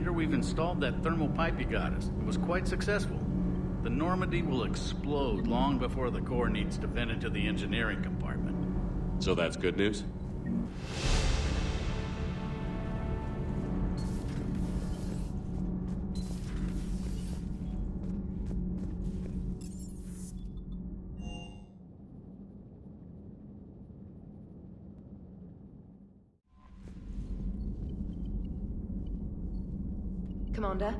Commander, we've installed that thermal pipe you got us. It was quite successful. The Normandy will explode long before the core needs to vent into the engineering compartment. So that's good news? Commander?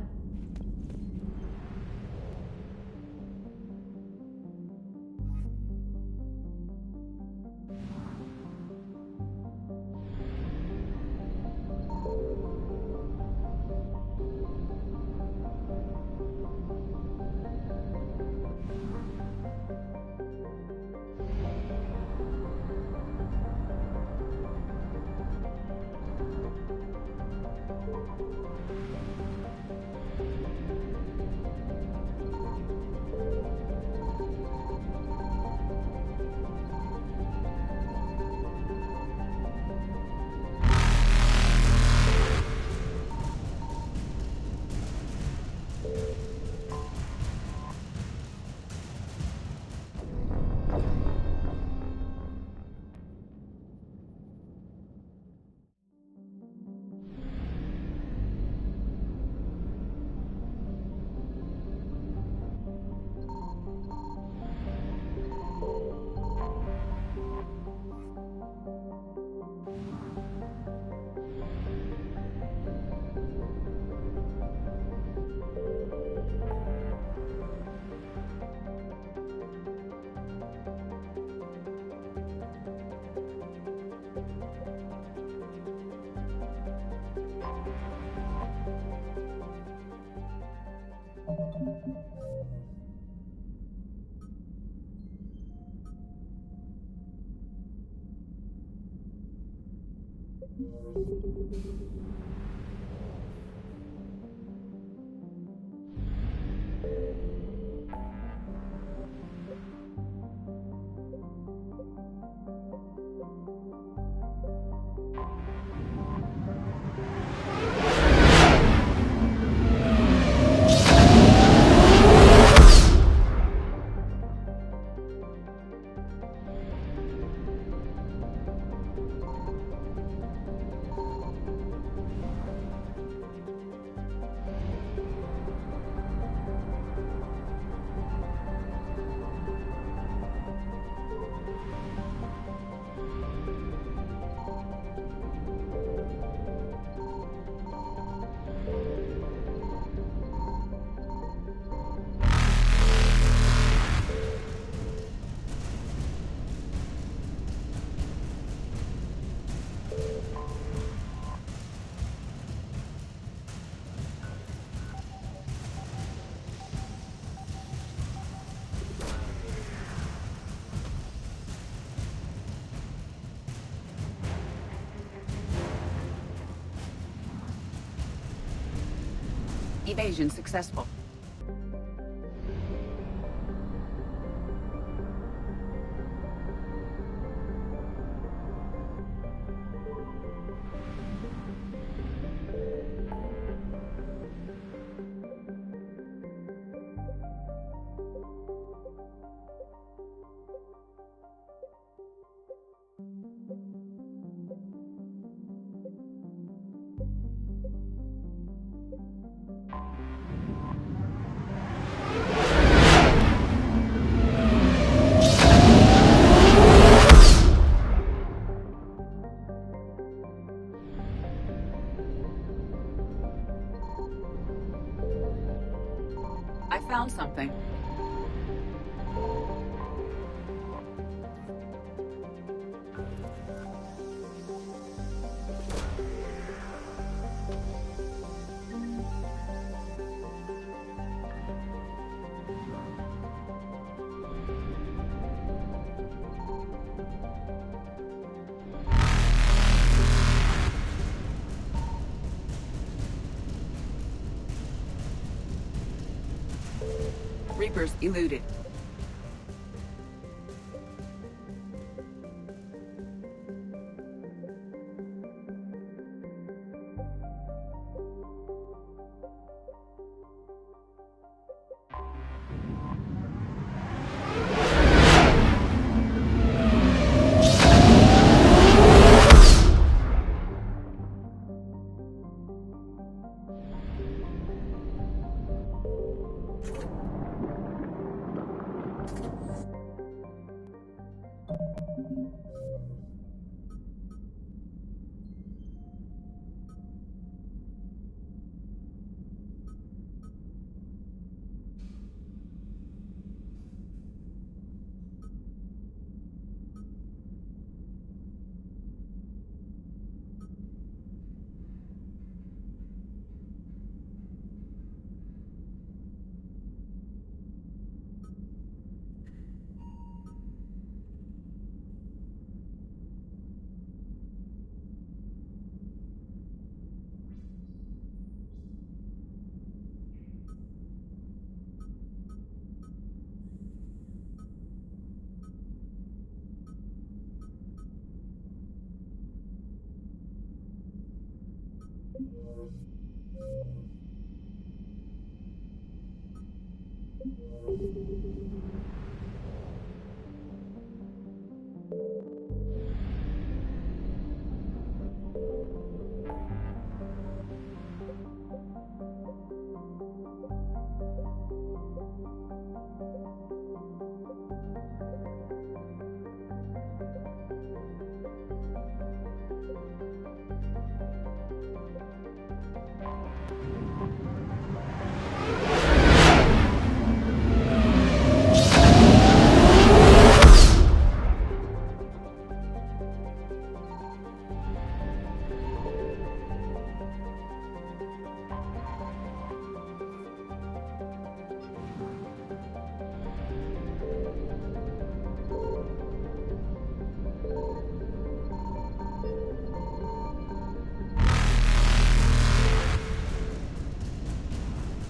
Evasion successful. I found something. Reapers eluded.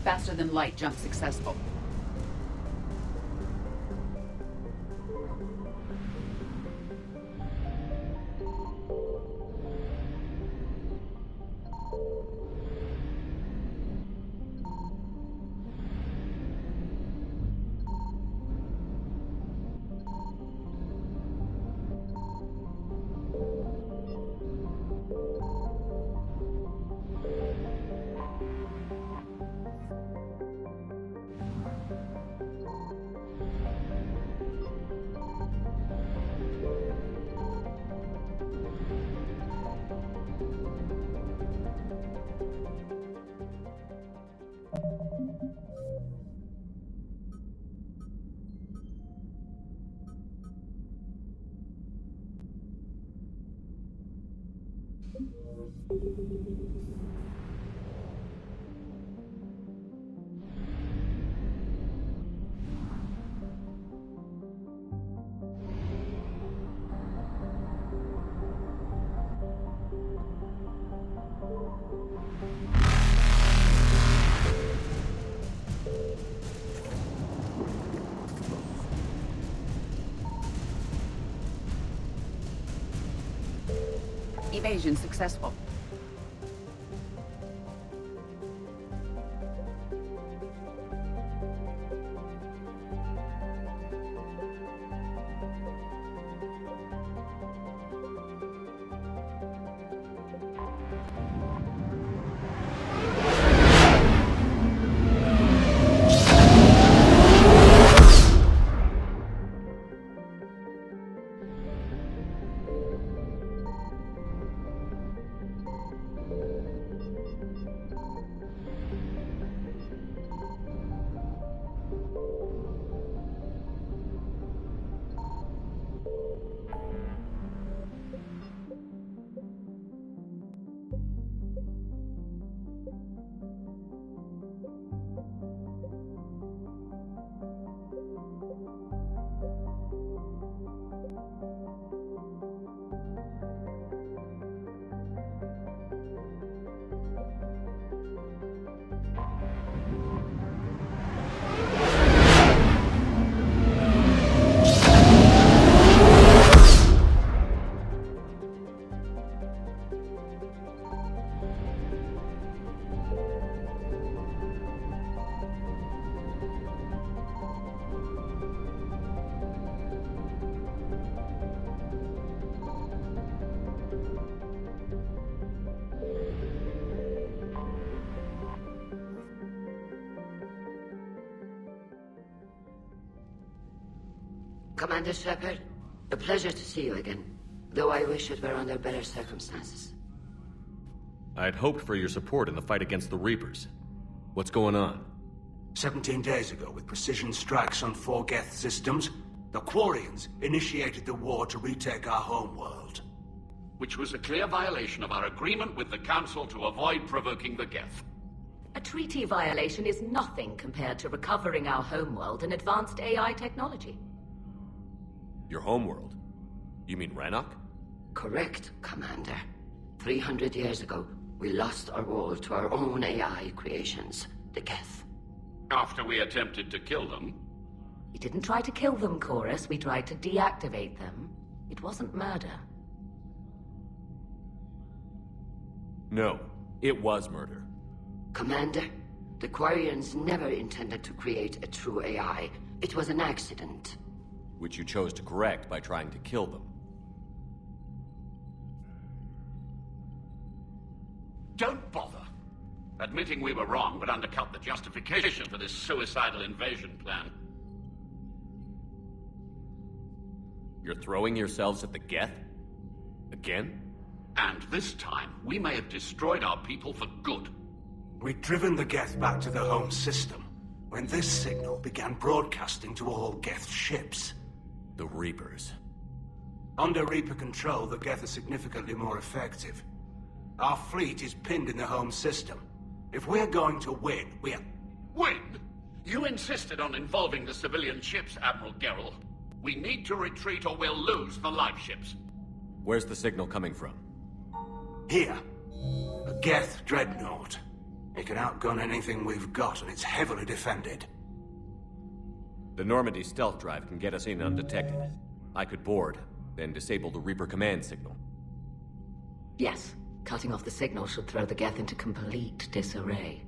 Faster than light jump successful. Evasion successful. Commander Shepard, a pleasure to see you again, though I wish it were under better circumstances. I'd hoped for your support in the fight against the Reapers. What's going on? 17 days ago, with precision strikes on 4 Geth systems, the Quarians initiated the war to retake our homeworld. Which was a clear violation of our agreement with the Council to avoid provoking the Geth. A treaty violation is nothing compared to recovering our homeworld and advanced AI technology. Your homeworld? You mean Rannoch? Correct, Commander. 300 years ago, we lost our world to our own AI creations, the Geth. After we attempted to kill them. We didn't try to kill them, Chorus. We tried to deactivate them. It wasn't murder. No, it was murder. Commander, the Quarians never intended to create a true AI. It was an accident. Which you chose to correct by trying to kill them. Don't bother. Admitting we were wrong would undercut the justification for this suicidal invasion plan. You're throwing yourselves at the Geth? Again? And this time, we may have destroyed our people for good. We'd driven the Geth back to the home system when this signal began broadcasting to all Geth ships. The Reapers. Under Reaper control, the Geth are significantly more effective. Our fleet is pinned in the home system. If we're going to win, we're... Win? You insisted on involving the civilian ships, Admiral Gerrel. We need to retreat or we'll lose the live ships. Where's the signal coming from? Here. A Geth dreadnought. It can outgun anything we've got, and it's heavily defended. The Normandy stealth drive can get us in undetected. I could board, then disable the Reaper command signal. Yes, cutting off the signal should throw the Geth into complete disarray.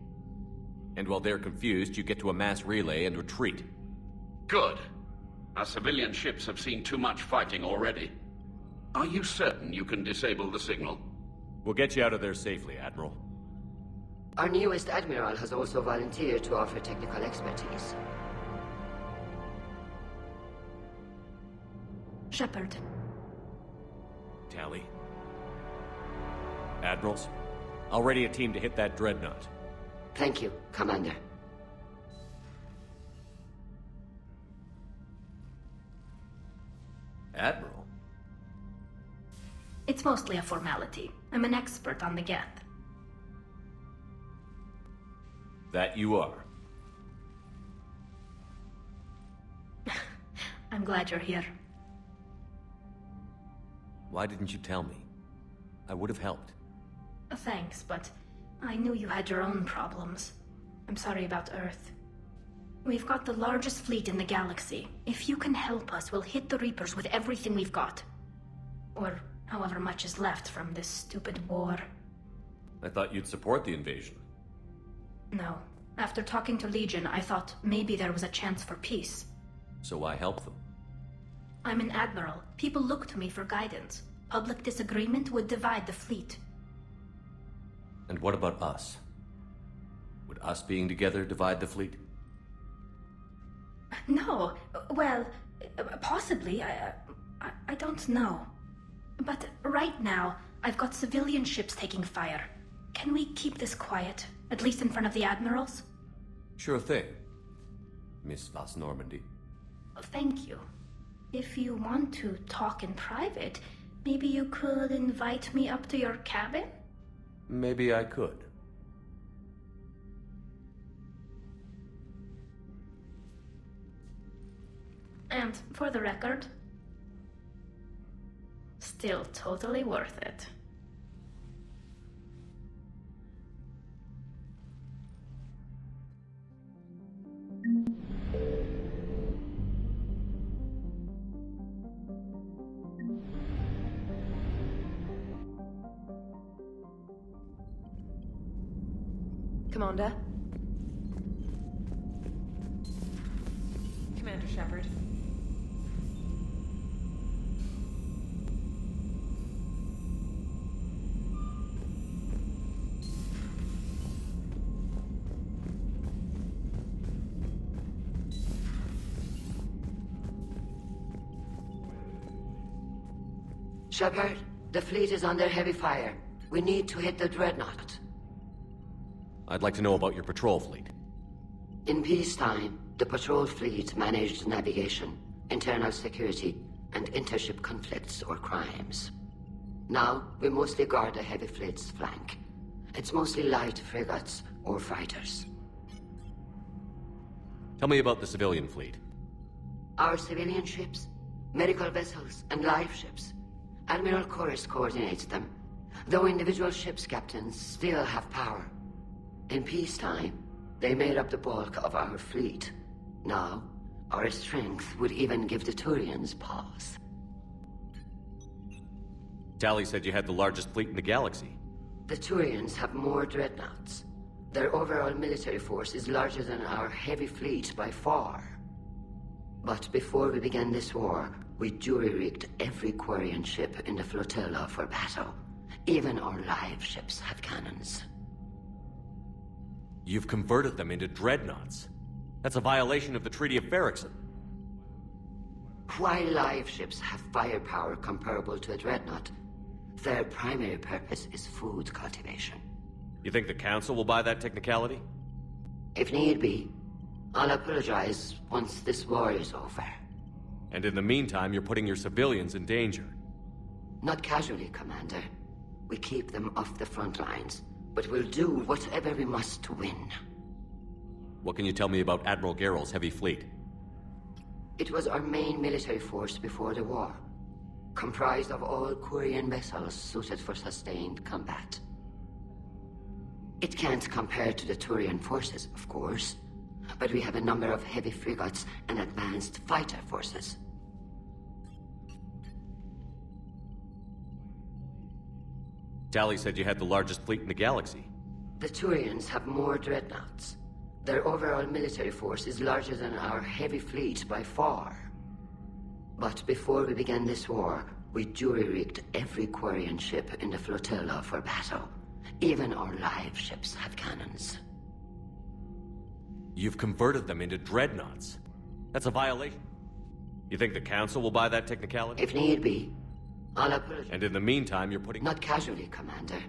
And while they're confused, you get to a mass relay and retreat. Good. Our civilian ships have seen too much fighting already. Are you certain you can disable the signal? We'll get you out of there safely, Admiral. Our newest Admiral has also volunteered to offer technical expertise. Shepard. Tally. Admirals, I'll ready a team to hit that dreadnought. Thank you, Commander. Admiral? It's mostly a formality. I'm an expert on the Geth. That you are. I'm glad you're here. Why didn't you tell me? I would have helped. Thanks, but I knew you had your own problems. I'm sorry about Earth. We've got the largest fleet in the galaxy. If you can help us, we'll hit the Reapers with everything we've got. Or however much is left from this stupid war. I thought you'd support the invasion. No. After talking to Legion, I thought maybe there was a chance for peace. So why help them? I'm an admiral. People look to me for guidance. Public disagreement would divide the fleet. And what about us? Would us being together divide the fleet? No. Well, possibly. I don't know. But right now, I've got civilian ships taking fire. Can we keep this quiet? At least in front of the admirals? Sure thing, Miss Vas Normandy. Thank you. If you want to talk in private, maybe you could invite me up to your cabin? Maybe I could. And for the record, still totally worth it. Commander? Commander Shepard. Shepard, the fleet is under heavy fire. We need to hit the dreadnought. I'd like to know about your patrol fleet. In peacetime, the patrol fleet managed navigation, internal security, and intership conflicts or crimes. Now, we mostly guard the heavy fleet's flank. It's mostly light frigates or fighters. Tell me about the civilian fleet. Our civilian ships, medical vessels, and live ships. Admiral Chorus coordinates them, though individual ships' captains still have power. In peacetime, they made up the bulk of our fleet. Now, our strength would even give the Turians pause. Tally said you had the largest fleet in the galaxy. The Turians have more dreadnoughts. Their overall military force is larger than our heavy fleet by far. But before we began this war, we jury-rigged every Quarian ship in the flotilla for battle. Even our live ships have cannons. You've converted them into dreadnoughts. That's a violation of the Treaty of Ferrixon. While live ships have firepower comparable to a dreadnought, their primary purpose is food cultivation. You think the Council will buy that technicality? If need be, I'll apologize once this war is over. And in the meantime, you're putting your civilians in danger. Not casually, Commander. We keep them off the front lines, but we'll do whatever we must to win. What can you tell me about Admiral Geral's heavy fleet? It was our main military force before the war, comprised of all Quarian vessels suited for sustained combat. It can't compare to the Turian forces, of course, but we have a number of heavy frigates and advanced fighter forces. Tali said you had the largest fleet in the galaxy. The Turians have more dreadnoughts. Their overall military force is larger than our heavy fleet by far. But before we began this war, we jury-rigged every Quarian ship in the flotilla for battle. Even our live ships have cannons. You've converted them into dreadnoughts. That's a violation. You think the Council will buy that technicality? If need be, I'll apologize. And in the meantime, you're putting... Not casually, Commander.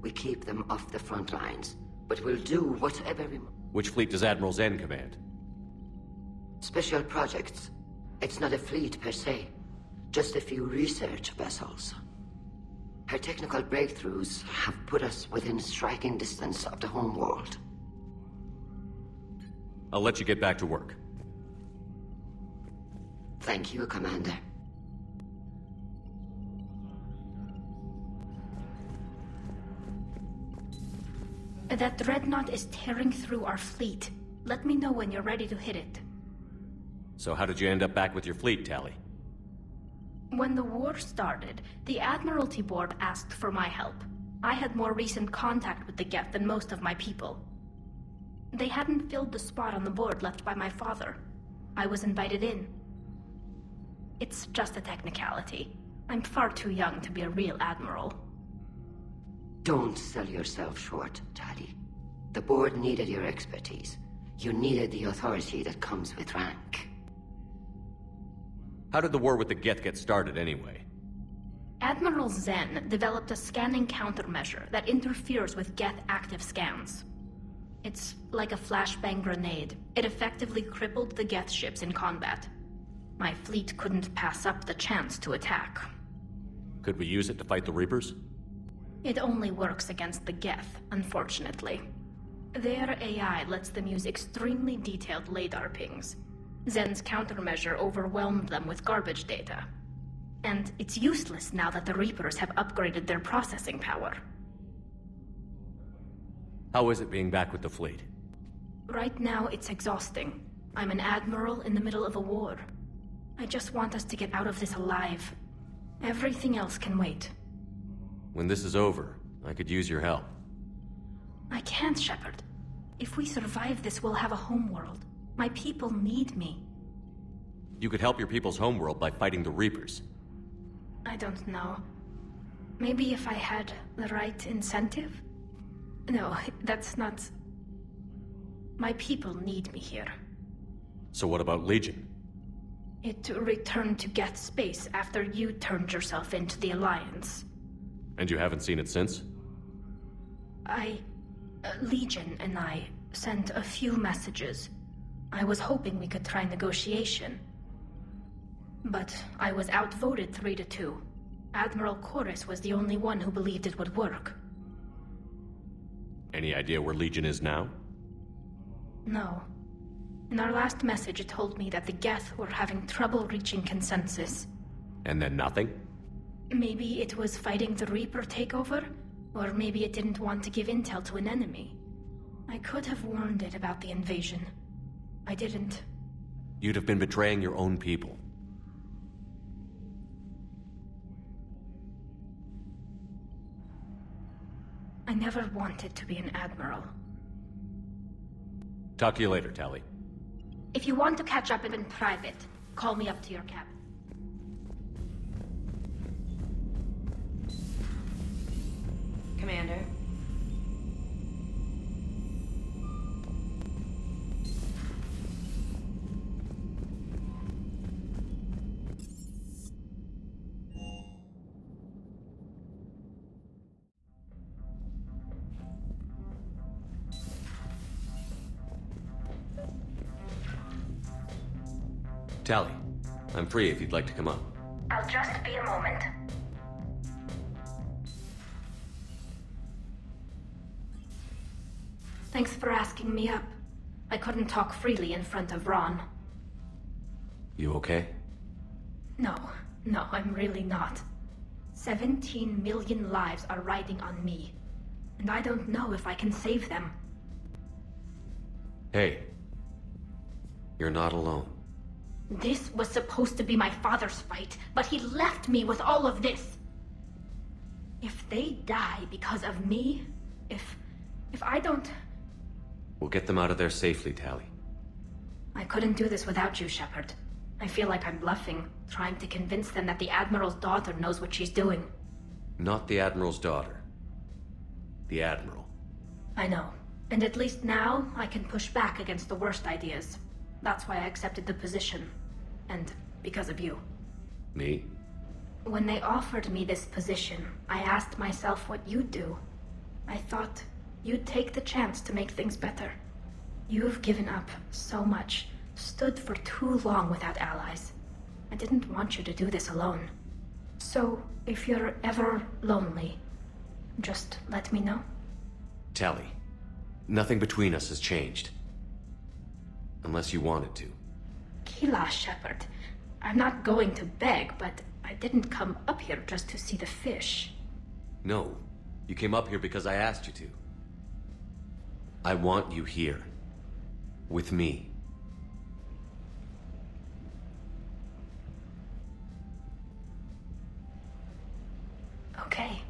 We keep them off the front lines, but we'll do whatever we... Which fleet does Admiral Zen command? Special projects. It's not a fleet per se, just a few research vessels. Her technical breakthroughs have put us within striking distance of the homeworld. I'll let you get back to work. Thank you, Commander. That dreadnought is tearing through our fleet. Let me know when you're ready to hit it. So how did you end up back with your fleet, Tali? When the war started, the Admiralty Board asked for my help. I had more recent contact with the Geth than most of my people. They hadn't filled the spot on the board left by my father. I was invited in. It's just a technicality. I'm far too young to be a real admiral. Don't sell yourself short, Tali. The board needed your expertise. You needed the authority that comes with rank. How did the war with the Geth get started, anyway? Admiral Zen developed a scanning countermeasure that interferes with Geth active scans. It's like a flashbang grenade. It effectively crippled the Geth ships in combat. My fleet couldn't pass up the chance to attack. Could we use it to fight the Reapers? It only works against the Geth, unfortunately. Their AI lets them use extremely detailed LADAR pings. Zen's countermeasure overwhelmed them with garbage data. And it's useless now that the Reapers have upgraded their processing power. How is it being back with the fleet? Right now, it's exhausting. I'm an admiral in the middle of a war. I just want us to get out of this alive. Everything else can wait. When this is over, I could use your help. I can't, Shepard. If we survive this, we'll have a homeworld. My people need me. You could help your people's homeworld by fighting the Reapers. I don't know. Maybe if I had the right incentive? No, that's not... My people need me here. So what about Legion? It returned to Geth space after you turned yourself into the Alliance. And you haven't seen it since? Legion and I sent a few messages. I was hoping we could try negotiation. But I was outvoted 3-2. Admiral Chorus was the only one who believed it would work. Any idea where Legion is now? No. In our last message, it told me that the Geth were having trouble reaching consensus. And then nothing? Maybe it was fighting the Reaper takeover, or maybe it didn't want to give intel to an enemy. I could have warned it about the invasion. I didn't. You'd have been betraying your own people. I never wanted to be an admiral. Talk to you later, Tali. If you want to catch up in private, call me up to your cabin. Commander. Tali, I'm free if you'd like to come up. I'll just be a moment. Thanks for asking me up. I couldn't talk freely in front of Ron. You okay? No, I'm really not. 17 million lives are riding on me. and I don't know if I can save them. Hey. You're not alone. This was supposed to be my father's fight, but he left me with all of this. If they die because of me, if I don't... We'll get them out of there safely, Tally. I couldn't do this without you, Shepard. I feel like I'm bluffing, trying to convince them that the Admiral's daughter knows what she's doing. Not the Admiral's daughter. The Admiral. I know. And at least now, I can push back against the worst ideas. That's why I accepted the position. And because of you. Me? When they offered me this position, I asked myself what you'd do. I thought you'd take the chance to make things better. You've given up so much, stood for too long without allies. I didn't want you to do this alone. So, if you're ever lonely, just let me know. Tally, nothing between us has changed. Unless you wanted to. Kila, Shepard. I'm not going to beg, but I didn't come up here just to see the fish. No, you came up here because I asked you to. I want you here. With me. Okay.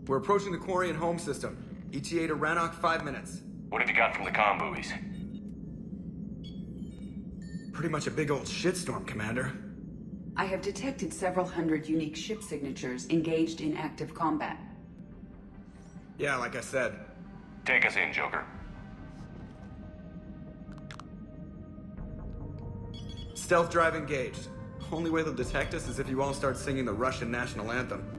We're approaching the Quarian home system. ETA to Rannoch, 5 minutes. What have you got from the comm buoys? Pretty much a big old shitstorm, Commander. I have detected several hundred unique ship signatures engaged in active combat. Yeah, like I said. Take us in, Joker. Stealth drive engaged. Only way they'll detect us is if you all start singing the Russian national anthem.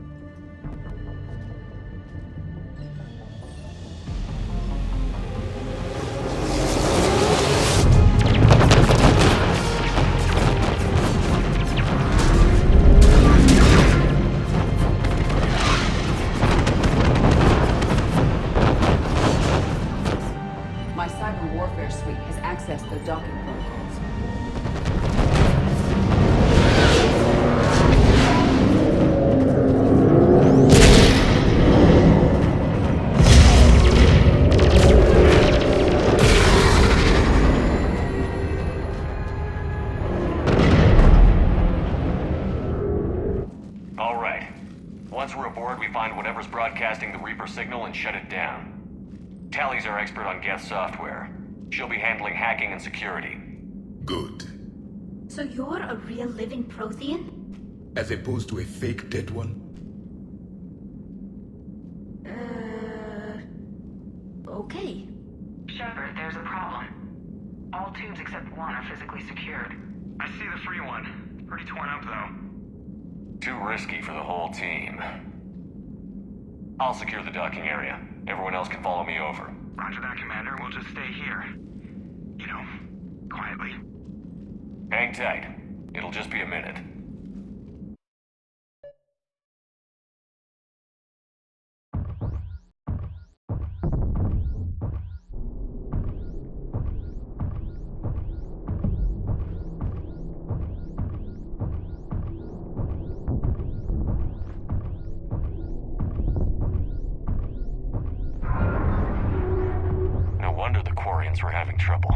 My cyber warfare suite has accessed the docking protocols. All right. Once we're aboard, we find whatever's broadcasting the Reaper signal and shut it down. Tally's our expert on Geth software. She'll be handling hacking and security. Good. So you're a real living Prothean? As opposed to a fake dead one? Okay. Shepard, there's a problem. All tubes except one are physically secured. I see the free one. Pretty torn up, though. Too risky for the whole team. I'll secure the docking area. Everyone else can follow me over. Roger that, Commander. We'll just stay here. You know, quietly. Hang tight. It'll just be a minute. No wonder the Quarians were having trouble.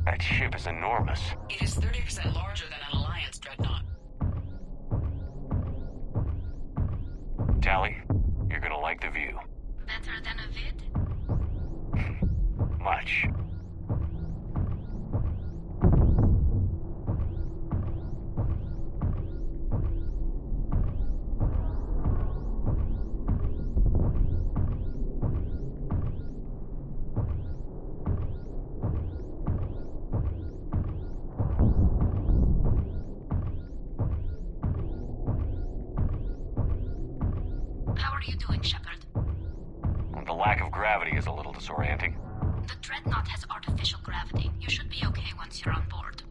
That ship is enormous. It is 30% larger than an Alliance dreadnought. Tally, you're gonna like the view. Better than a vid? Much. How are you doing, Shepard? The lack of gravity is a little disorienting. The Dreadnought has artificial gravity. You should be okay once you're on board.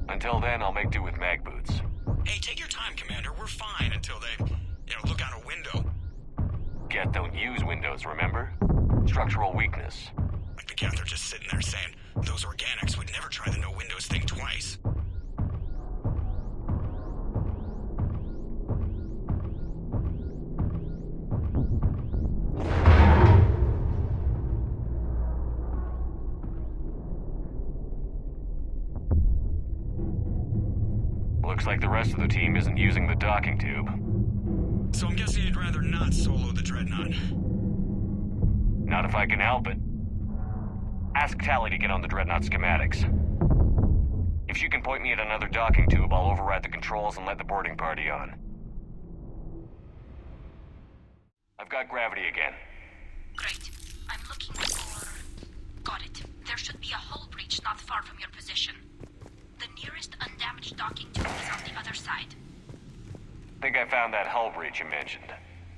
Until then, I'll make do with mag boots. Hey, take your time, Commander. We're fine until they, look out a window. Geth don't use windows, remember? Structural weakness. Like the Geth are just sitting there saying, those organics would never try the no windows thing twice. Looks like the rest of the team isn't using the docking tube. So I'm guessing you'd rather not solo the Dreadnought. Not if I can help it. Ask Tally to get on the Dreadnought schematics. If she can point me at another docking tube, I'll override the controls and let the boarding party on. I've got gravity again. Great. I'm looking for... Got it. There should be a hull breach not far from your position. The nearest undamaged docking tube is on the other side. Think I found that hull breach you mentioned.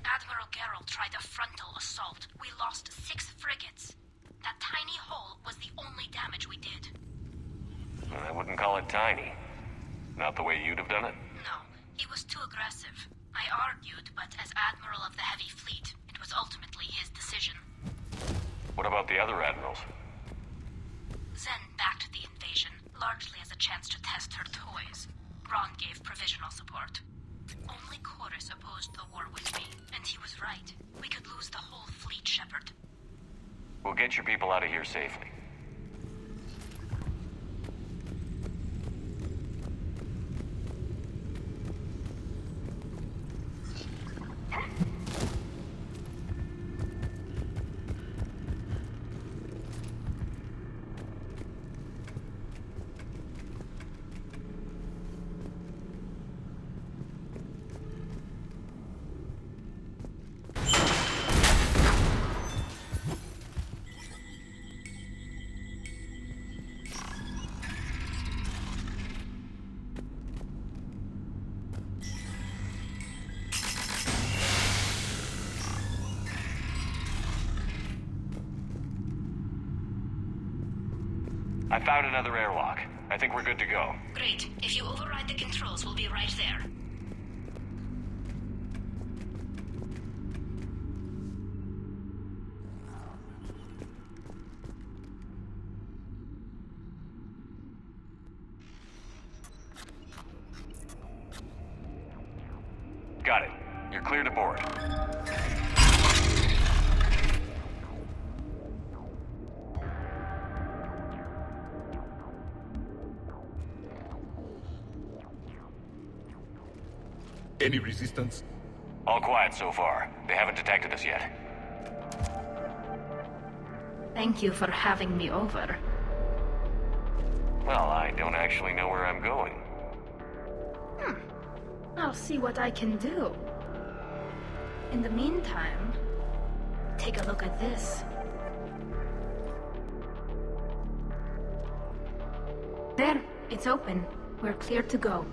Admiral Geralt tried a frontal assault. We lost 6 frigates. That tiny hole was the only damage we did. I wouldn't call it tiny. Not the way you'd have done it. No, he was too aggressive. I argued, but as Admiral of the Heavy Fleet, it was ultimately his decision. What about the other admirals? Zen backed the invasion, largely as a chance to test her toys. Ron gave provisional support. Only Chorus opposed the war with me, and he was right. We could lose the whole fleet, Shepard. We'll get your people out of here safely. I found another airlock. I think we're good to go. Great. If you override the controls, we'll be right there. Got it. You're clear to board. Any resistance? All quiet so far. They haven't detected us yet. Thank you for having me over. Well, I don't actually know where I'm going. I'll see what I can do. In the meantime, take a look at this. There, it's open. We're clear to go.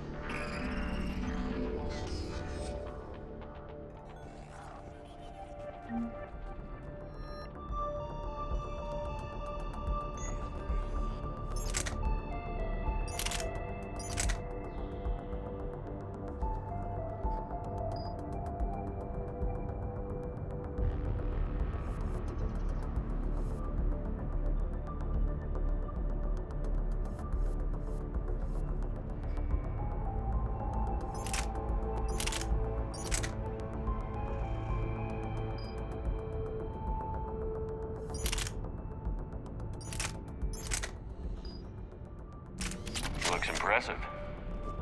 Looks impressive.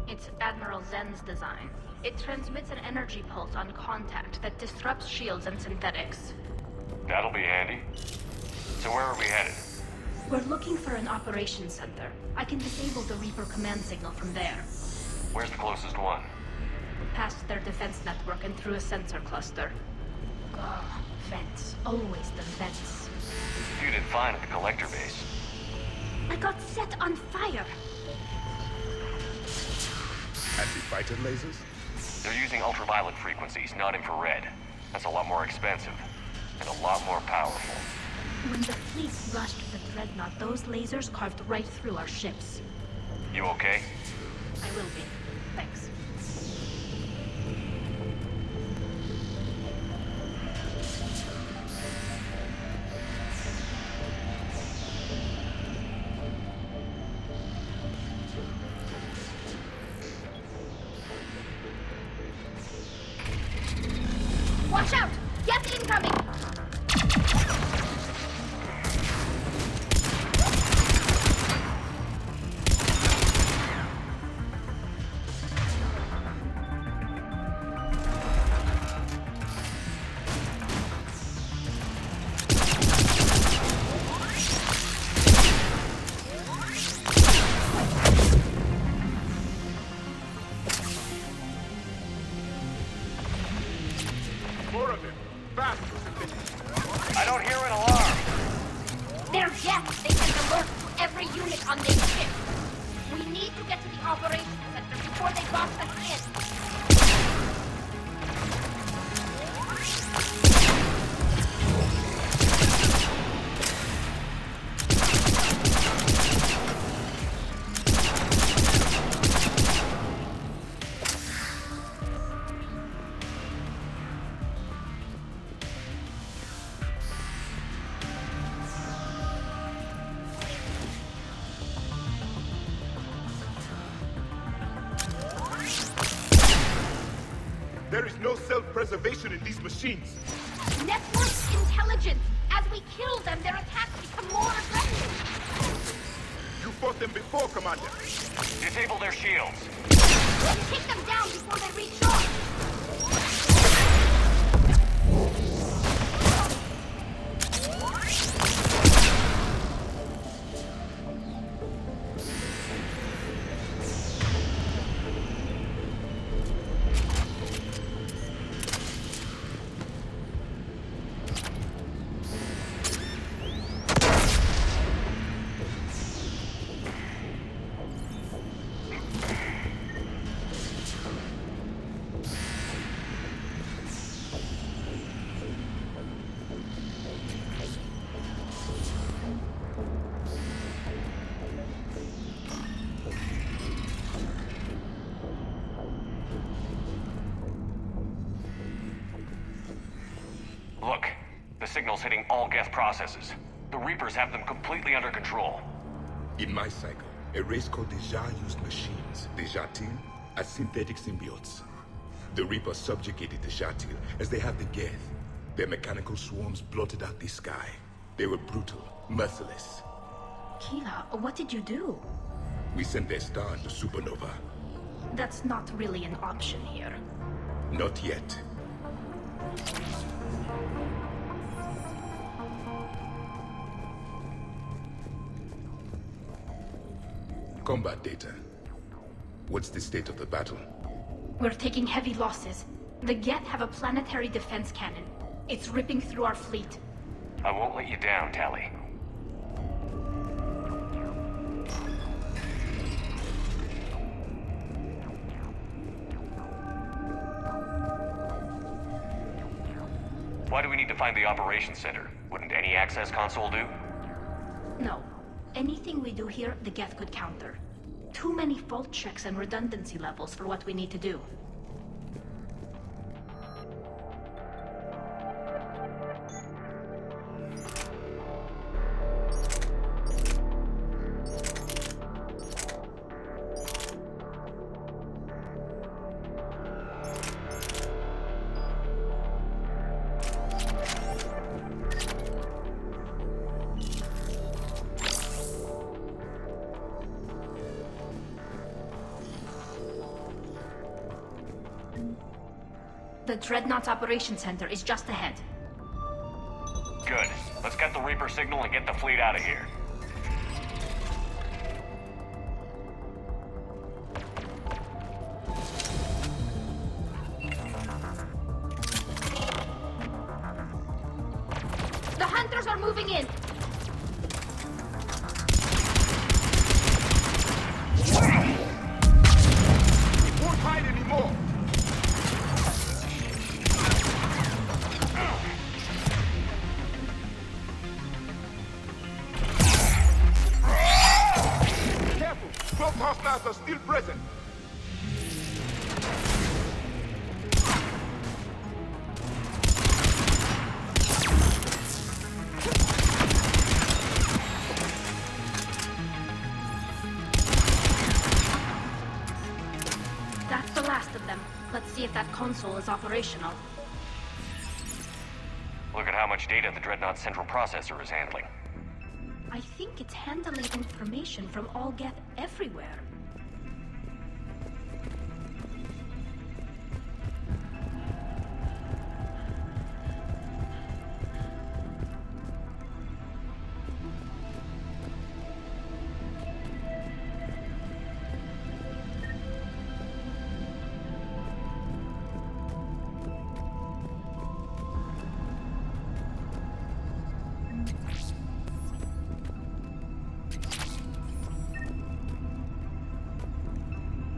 It's Admiral Zen's design. It transmits an energy pulse on contact that disrupts shields and synthetics. That'll be handy. So where are we headed? We're looking for an operations center. I can disable the Reaper command signal from there. Where's the closest one? Past their defense network and through a sensor cluster. Oh, vents. Always the vents. You did fine at the collector base. I got set on fire! Anti-fighter lasers? They're using ultraviolet frequencies, not infrared. That's a lot more expensive. And a lot more powerful. When the fleet rushed the Dreadnought, those lasers carved right through our ships. You okay? I will be. Thanks. Watch out! Get incoming! More of them. Fast. I don't hear an alarm. They're jets! They send alerts to every unit on this ship! We need to get to the operations center before they box us in! There is no self-preservation in these machines. Network intelligence! As we kill them, their attacks become more aggressive! You fought them before, Commander. Disable their shields. Take them down before they recharge! Look, the signal's hitting all Geth processes. The Reapers have them completely under control. In my cycle, a race called the Jar used machines, the Jatil, as synthetic symbiotes. The Reapers subjugated the Jatil as they have the Geth. Their mechanical swarms blotted out the sky. They were brutal, merciless. Keela, what did you do? We sent their star into supernova. That's not really an option here. Not yet. Combat data. What's the state of the battle? We're taking heavy losses. The Geth have a planetary defense cannon. It's ripping through our fleet. I won't let you down, Tali. Why do we need to find the operations center? Wouldn't any access console do? No. Anything we do here, the Geth could counter. Too many fault checks and redundancy levels for what we need to do. The Dreadnought's Operations Center is just ahead. Good. Let's get the Reaper signal and get the fleet out of here. The hunters are moving in. We won't hide anymore! Both hostiles are still present. That's the last of them. Let's see if that console is operational. Look at how much data the Dreadnought's central processor is handling. I think it's handling information from all Geth everywhere.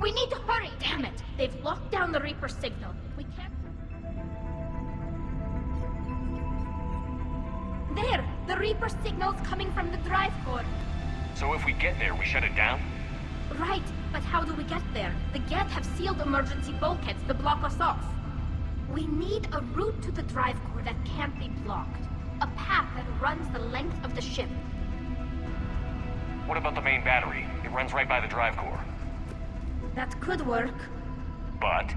We need to hurry! Damn it! They've locked down the Reaper signal. We can't... There! The Reaper signal's coming from the drive core. So if we get there, we shut it down? Right, but how do we get there? The Geth have sealed emergency bulkheads to block us off. We need a route to the drive core that can't be blocked. A path that runs the length of the ship. What about the main battery? It runs right by the drive core. That could work. But?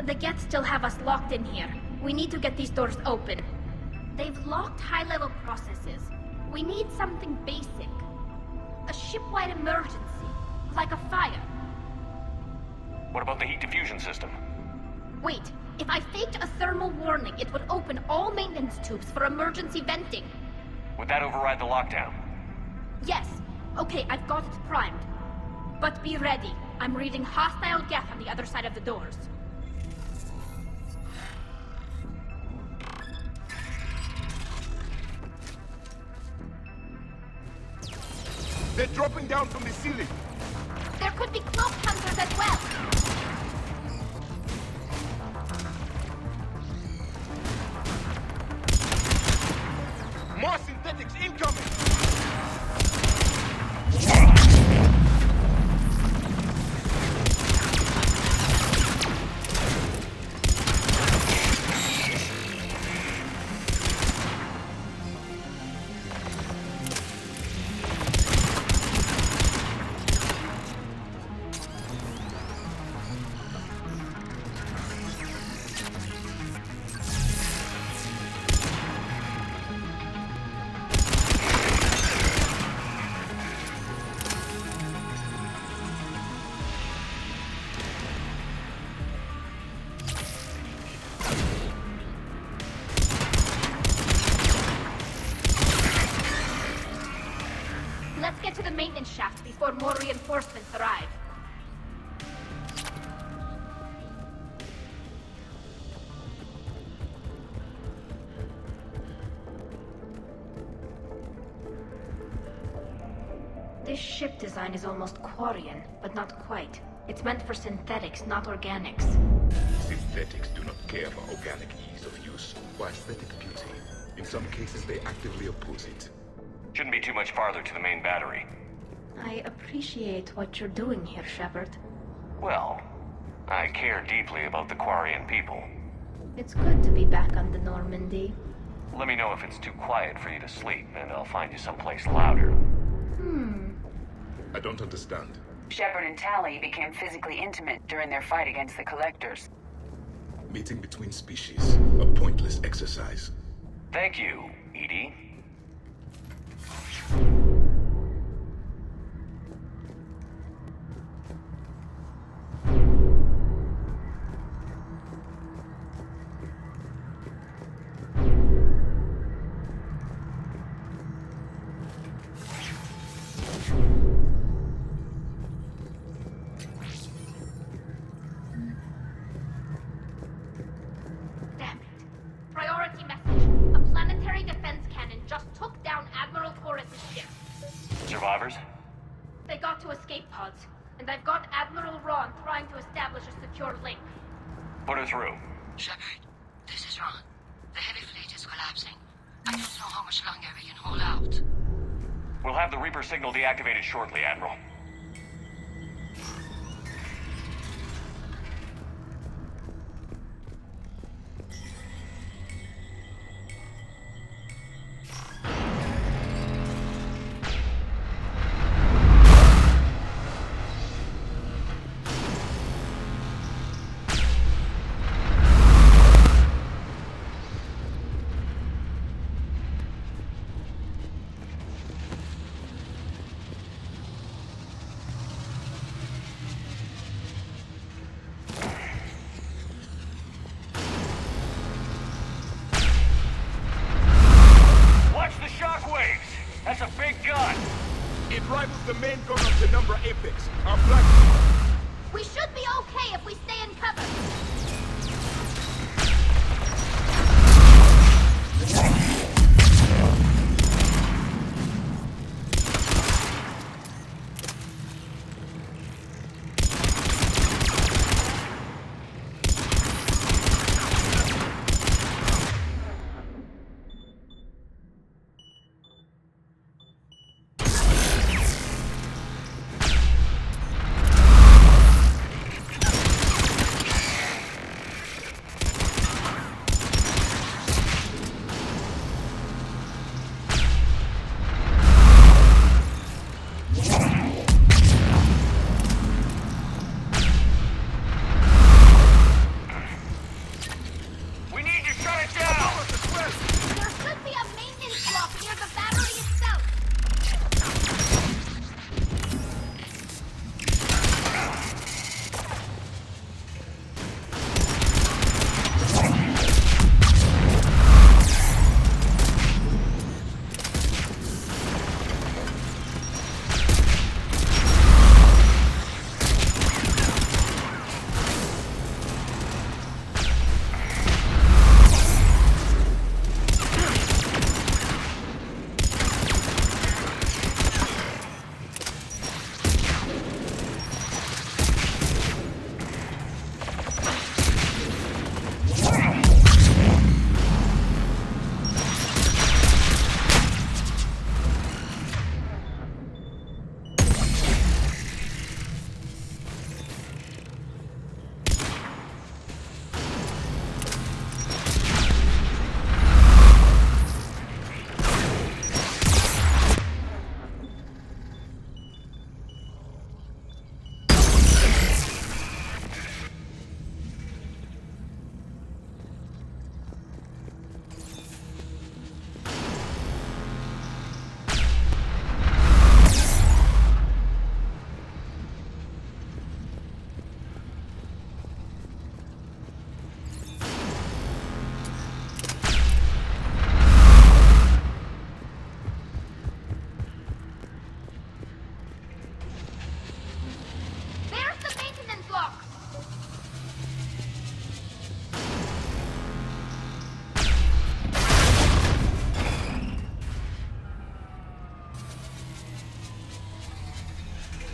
The Geth still have us locked in here. We need to get these doors open. They've locked high-level processes. We need something basic. A ship-wide emergency. Like a fire. What about the heat diffusion system? Wait, if I faked a thermal warning, it would open all maintenance tubes for emergency venting. Would that override the lockdown? Yes. Okay, I've got it primed. But be ready. I'm reading hostile Geth on the other side of the doors. They're dropping down from the ceiling. There could be cloak hunters as well. More synthetics incoming! shaft before more reinforcements arrive. This ship design is almost Quarian, but not quite. It's meant for synthetics, not organics. Synthetics do not care for organic ease of use or aesthetic beauty. In some cases, they actively oppose it. Shouldn't be too much farther to the main battery. I appreciate what you're doing here, Shepard. Well, I care deeply about the Quarian people. It's good to be back on the Normandy. Let me know if it's too quiet for you to sleep, and I'll find you someplace louder. I don't understand. Shepard and Tally became physically intimate during their fight against the Collectors. Meeting between species, a pointless exercise. Thank you, Edie. Damn it. Priority message. A planetary defense cannon just took down Admiral Chorus' ship. Survivors? They got to escape pods, and I've got Admiral Ron trying to establish a secure link. Put her through. Shepard, this is Ron. The heavy fleet is collapsing. I don't know how much longer we can hold out. We'll have the Reaper signal deactivated shortly, Admiral.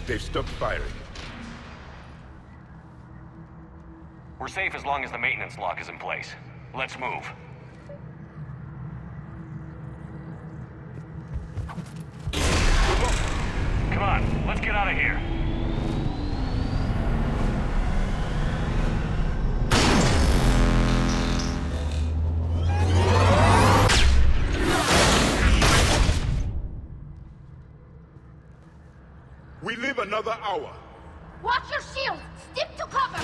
They've stopped firing. We're safe as long as the maintenance lock is in place. Let's move. Come on, let's get out of here. We live another hour. Watch your shields! Stick to cover!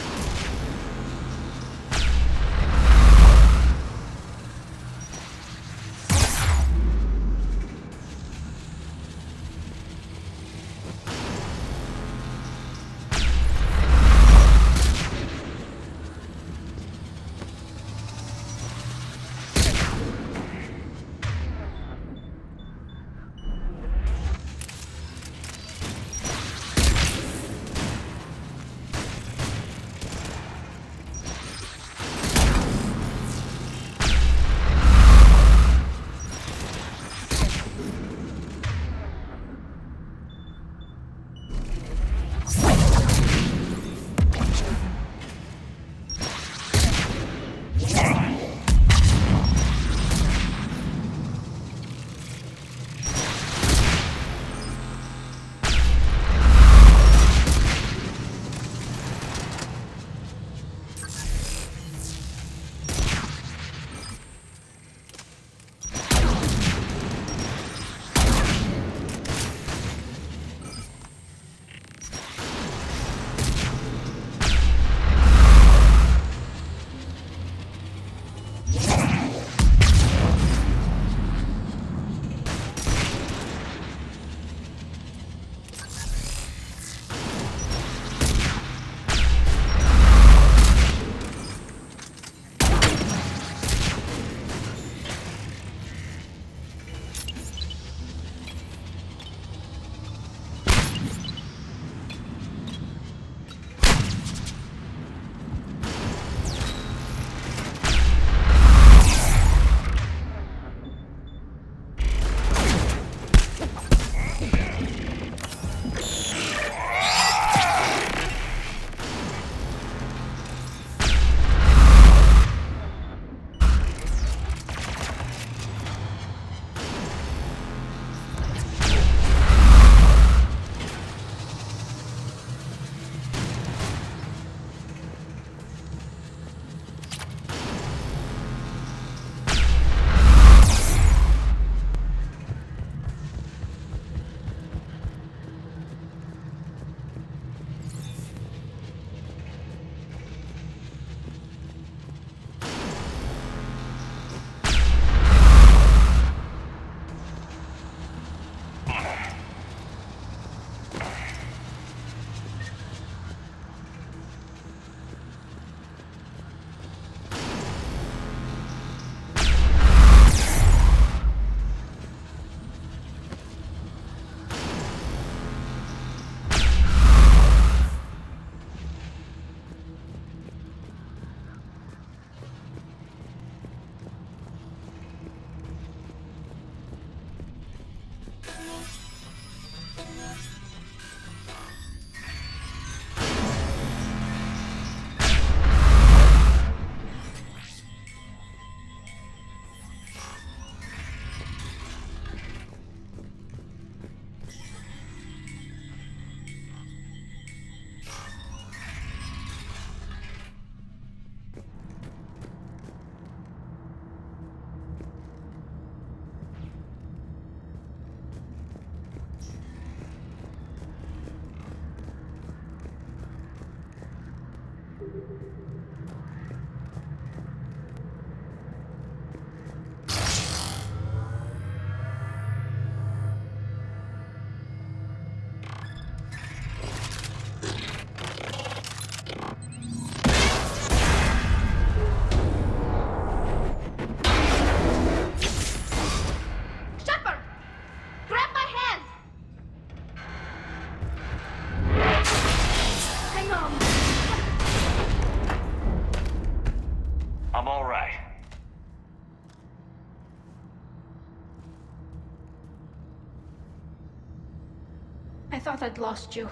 I thought I'd lost you.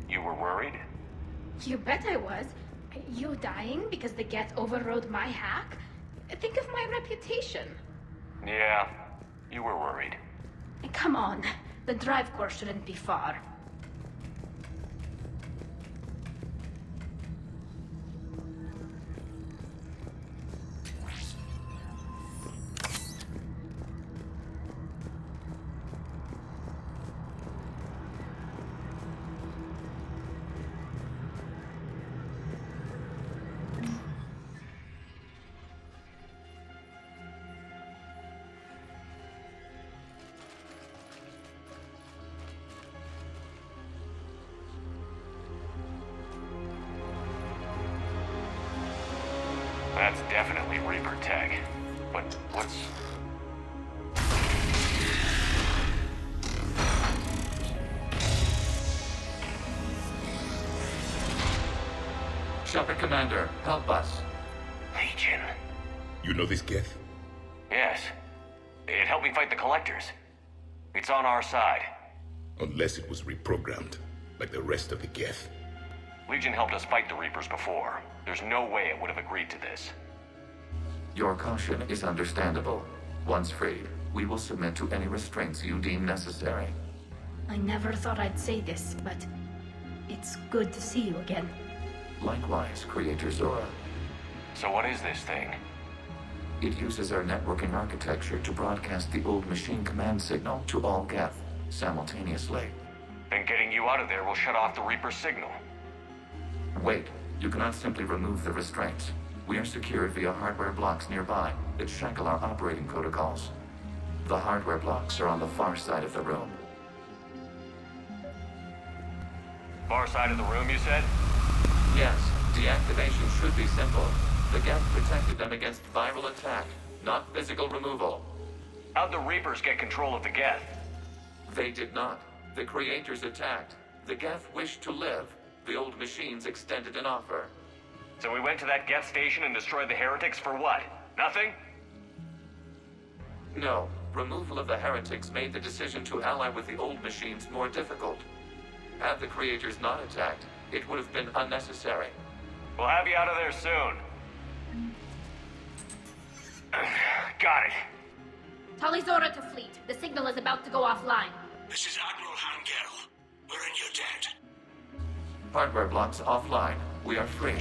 You were worried? You bet I was. You dying because the Geth overrode my hack? Think of my reputation. Yeah, you were worried. Come on, the drive course shouldn't be far. That's definitely Reaper tech. But what's... Shepard Commander, help us. Legion? You know this Geth? Yes. It helped me fight the Collectors. It's on our side. Unless it was reprogrammed, like the rest of the Geth. Legion helped us fight the Reapers before. There's no way it would have agreed to this. Your caution is understandable. Once freed, we will submit to any restraints you deem necessary. I never thought I'd say this, but it's good to see you again. Likewise, Creator Zora. So what is this thing? It uses our networking architecture to broadcast the old machine command signal to all Geth simultaneously. Then getting you out of there will shut off the Reaper signal. Wait, you cannot simply remove the restraints. We are secured via hardware blocks nearby that shackle our operating protocols. The hardware blocks are on the far side of the room. Far side of the room, you said? Yes, deactivation should be simple. The Geth protected them against viral attack, not physical removal. How'd the Reapers get control of the Geth? They did not. The Creators attacked. The Geth wished to live. The old machines extended an offer. So we went to that Geth station and destroyed the heretics for what? Nothing? No. Removal of the heretics made the decision to ally with the old machines more difficult. Had the Creators not attacked, it would have been unnecessary. We'll have you out of there soon. Got it. Tali Zora to fleet. The signal is about to go offline. This is Admiral Hangel. We're in your debt. Hardware blocks offline. We are free.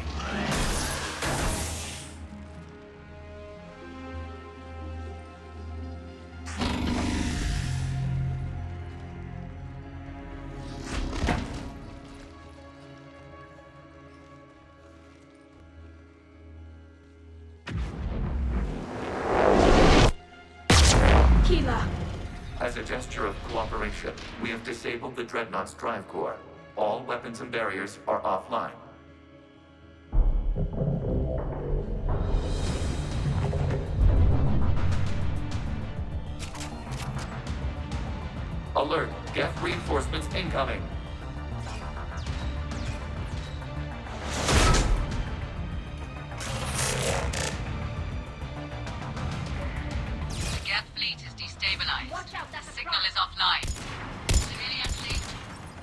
Keela! As a gesture of cooperation, we have disabled the Dreadnought's drive core. All weapons and barriers are offline. Alert! Geth reinforcements incoming! The Geth fleet is destabilized. Watch out, that's a Signal truck. is offline. Civilian fleet,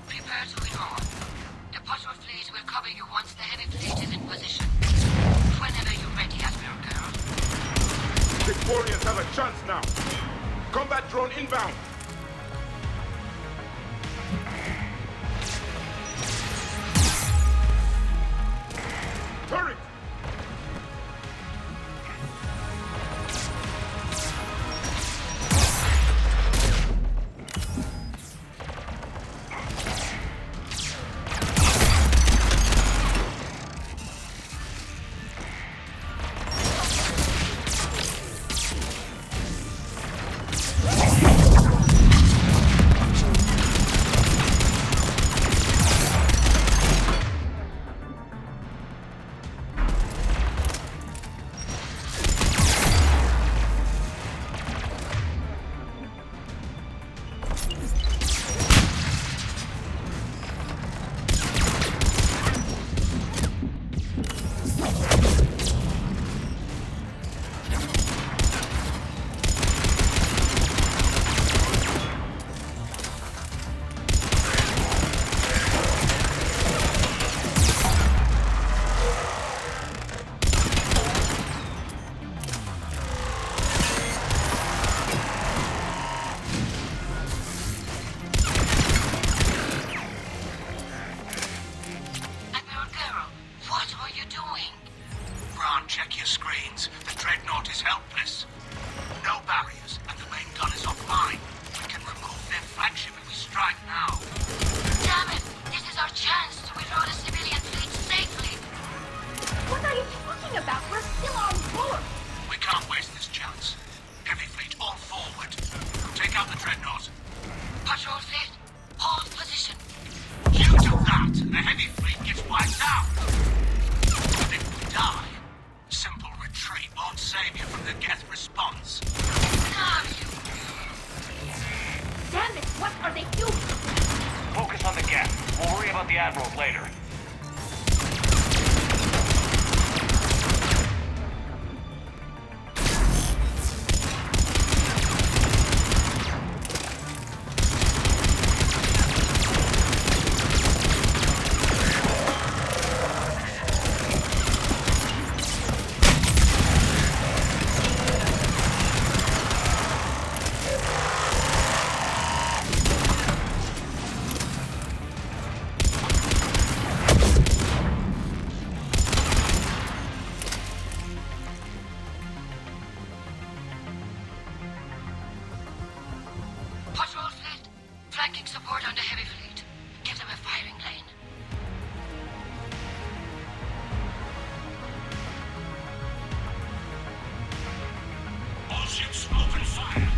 prepare to withdraw. The patrol fleet will cover you once the heavy fleet is in position. Whenever you're ready, Admiral Girl. Victorians have a chance now. Combat drone inbound. Turret! save you from the Geth response. Damn it, what are they doing? Focus on the Geth. We'll worry about the Admirals later. Patrol fleet, flanking support on the heavy fleet. Give them a firing lane. All ships open fire.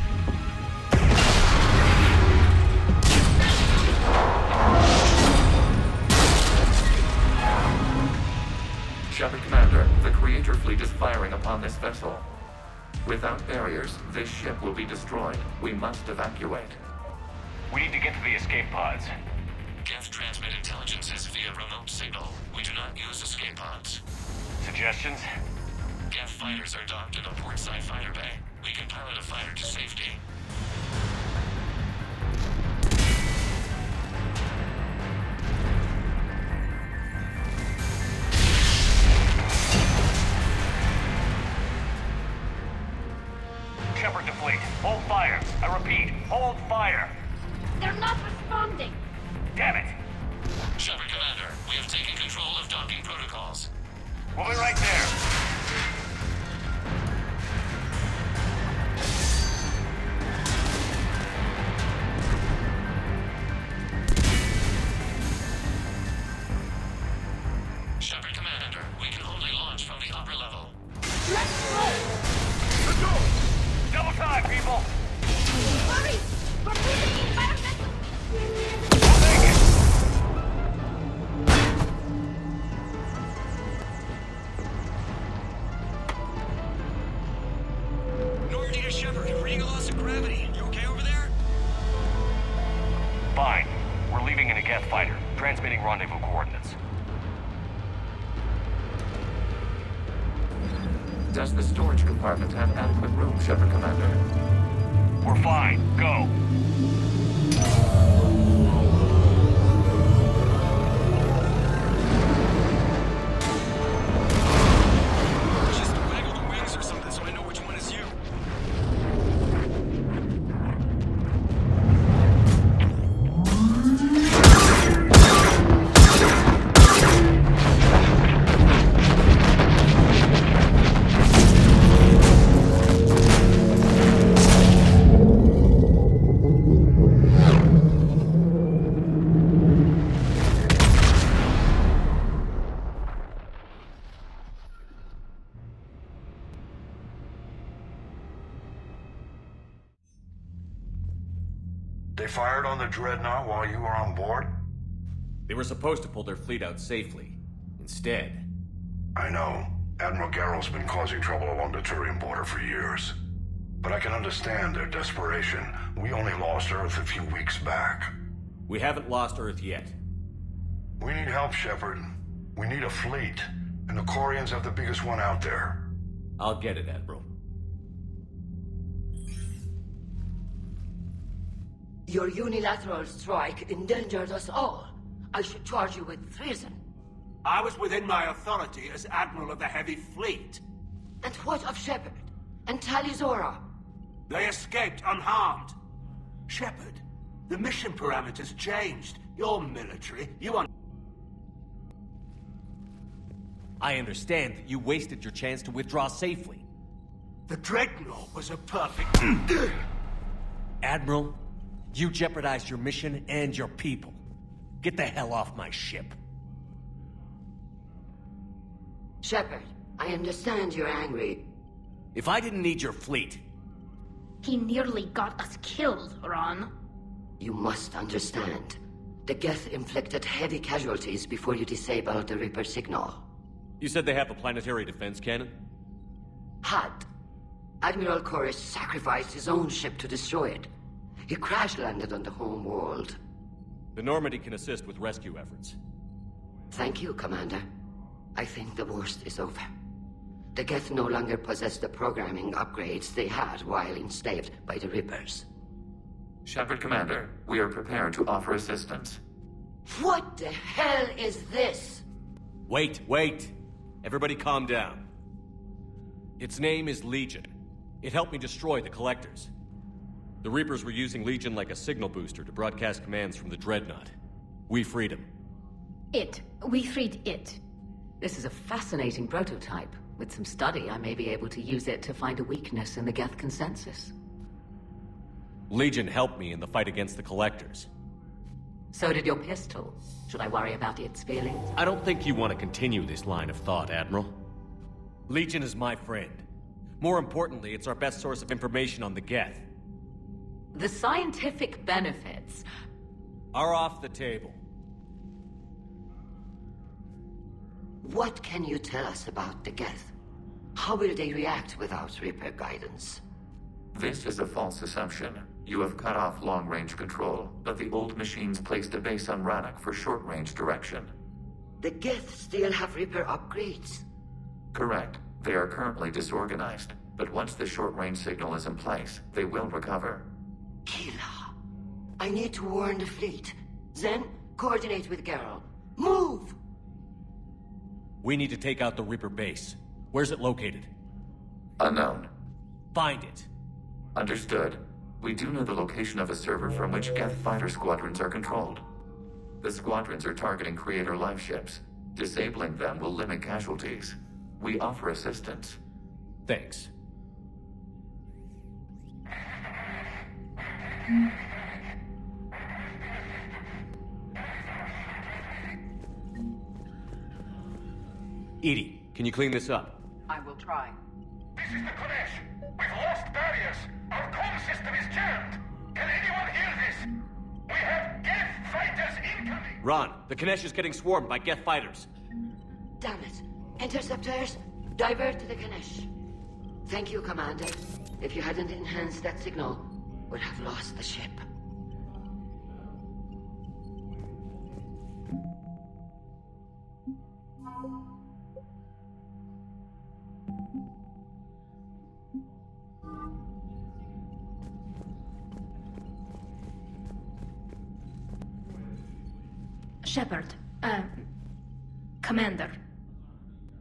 Shepard Commander, the Creator fleet is firing upon this vessel. Without barriers, this ship will be destroyed. We must evacuate. We need to get to the escape pods. Geth transmit intelligences via remote signal. We do not use escape pods. Suggestions? Geth fighters are docked in a portside fighter bay. We can pilot a fighter to safety. Shepard to fleet. Hold fire. I repeat, hold fire. They're not responding. Damn it. Shepard Commander, we have taken control of docking protocols. We'll be right there. Shepard Commander, we can only launch from the upper level. Let's go! Let's go! Double time, people! Hurry! We're moving the environmental! We'll make it! Normandy to Shepard, reading a loss of gravity. You okay over there? Fine. We're leaving in a Geth fighter, transmitting rendezvous coordinates. Does the storage compartment have adequate room, Shepard Commander? We're fine. Go. Just waggle the wings or something so I know which one is you. They fired on the Dreadnought while you were on board? They were supposed to pull their fleet out safely. Instead... I know. Admiral Garrow's been causing trouble along the Turian border for years. But I can understand their desperation. We only lost Earth a few weeks back. We haven't lost Earth yet. We need help, Shepard. We need a fleet. And the Corians have the biggest one out there. I'll get it, Admiral. Your unilateral strike endangered us all. I should charge you with treason. I was within my authority as Admiral of the Heavy Fleet. And what of Shepard? And Talizora? They escaped unharmed. Shepard, the mission parameters changed. You're military. I understand that you wasted your chance to withdraw safely. The Dreadnought was a perfect... Admiral, you jeopardized your mission and your people. Get the hell off my ship. Shepard, I understand you're angry. If I didn't need your fleet... He nearly got us killed, Ron. You must understand. The Geth inflicted heavy casualties before you disabled the Reaper signal. You said they have a planetary defense cannon? Had. Admiral Chorus sacrificed his own ship to destroy it. He crash-landed on the home world. The Normandy can assist with rescue efforts. Thank you, Commander. I think the worst is over. The Geth no longer possess the programming upgrades they had while enslaved by the Reapers. Shepard, Commander, we are prepared to offer assistance. What the hell is this? Wait. Everybody calm down. Its name is Legion. It helped me destroy the Collectors. The Reapers were using Legion like a signal booster to broadcast commands from the Dreadnought. We freed him. We freed it. This is a fascinating prototype. With some study, I may be able to use it to find a weakness in the Geth consensus. Legion helped me in the fight against the Collectors. So did your pistol. Should I worry about its feelings? I don't think you want to continue this line of thought, Admiral. Legion is my friend. More importantly, it's our best source of information on the Geth. The scientific benefits are off the table. What can you tell us about the Geth? How will they react without Reaper guidance? This is a false assumption. You have cut off long-range control, but the old machines placed a base on Rannoch for short-range direction. The Geth still have Reaper upgrades? Correct. They are currently disorganized, but once the short-range signal is in place, they will recover. Kila, I need to warn the fleet. Then, coordinate with Geralt. Move! We need to take out the Reaper base. Where's it located? Unknown. Find it. Understood. We do know the location of a server from which Geth fighter squadrons are controlled. The squadrons are targeting Creator life ships. Disabling them will limit casualties. We offer assistance. Thanks. Edie, can you clean this up? I will try. This is the Kodesh. We've lost barriers. Our comm system is jammed. Can anyone hear this? We have Geth fighters incoming. Ron, the Kanesh is getting swarmed by Geth fighters. Damn it. Interceptors, divert to the Ganesh. Thank you, Commander. If you hadn't enhanced that signal, we'd have lost the ship. Shepard, Commander.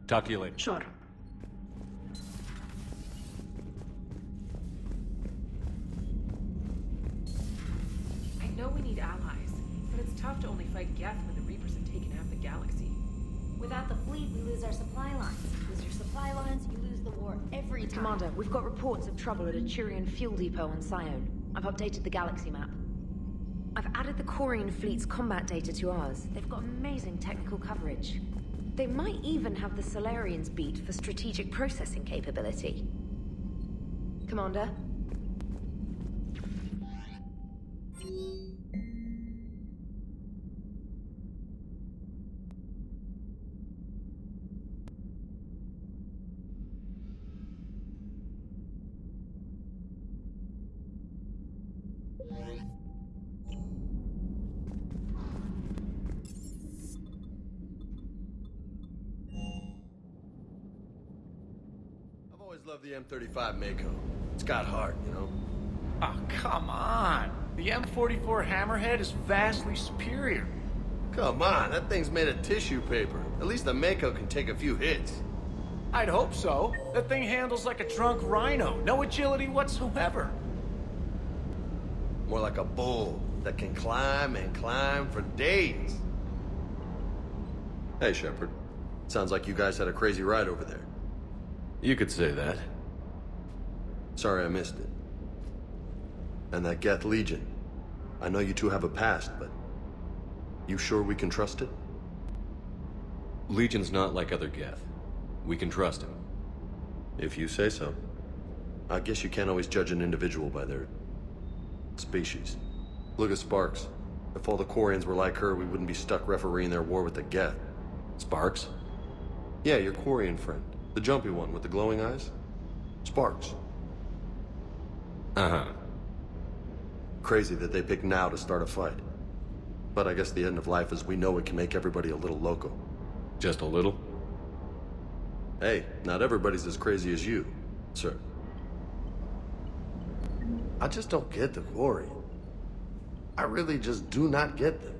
Talk to you later. Sure. I know we need allies, but it's tough to only fight Geth when the Reapers have taken half the galaxy. Without the fleet, we lose our supply lines. Lose your supply lines, you lose the war every time. Commander, we've got reports of trouble at a Turian fuel depot on Scion. I've updated the galaxy map. I've added the Corian fleet's combat data to ours. They've got amazing technical coverage. They might even have the Solarians beat for strategic processing capability. Commander? Love the M35 Mako. It's got heart, you know? Oh, come on. The M44 Hammerhead is vastly superior. Come on, that thing's made of tissue paper. At least the Mako can take a few hits. I'd hope so. That thing handles like a drunk rhino. No agility whatsoever. More like a bull that can climb and climb for days. Hey, Shepard. Sounds like you guys had a crazy ride over there. You could say that. Sorry I missed it. And that Geth Legion. I know you two have a past, but... you sure we can trust it? Legion's not like other Geth. We can trust him. If you say so. I guess you can't always judge an individual by their... species. Look at Sparks. If all the Corians were like her, we wouldn't be stuck refereeing their war with the Geth. Sparks? Yeah, your Corian friend. The jumpy one with the glowing eyes? Sparks. Uh-huh. Crazy that they pick now to start a fight. But I guess the end of life as we know it can make everybody a little loco. Just a little? Hey, not everybody's as crazy as you, sir. I just don't get the Quarian. I really just do not get them.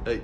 Hey.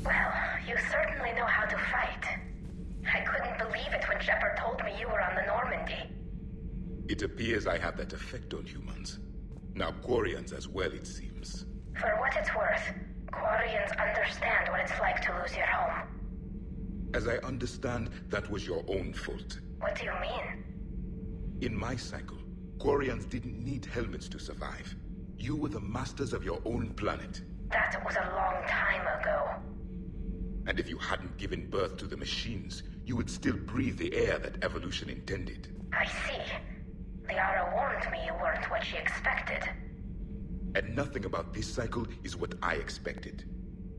Well, you certainly know how to fight. I couldn't believe it when Shepard told me you were on the Normandy. It appears I have that effect on humans. Now Quarians as well, it seems. For what it's worth, Quarians understand what it's like to lose your home. As I understand, that was your own fault. What do you mean? In my cycle, Quarians didn't need helmets to survive. You were the masters of your own planet. That was a long time ago. And if you hadn't given birth to the machines, you would still breathe the air that evolution intended. I see. Liara warned me you weren't what she expected. And nothing about this cycle is what I expected.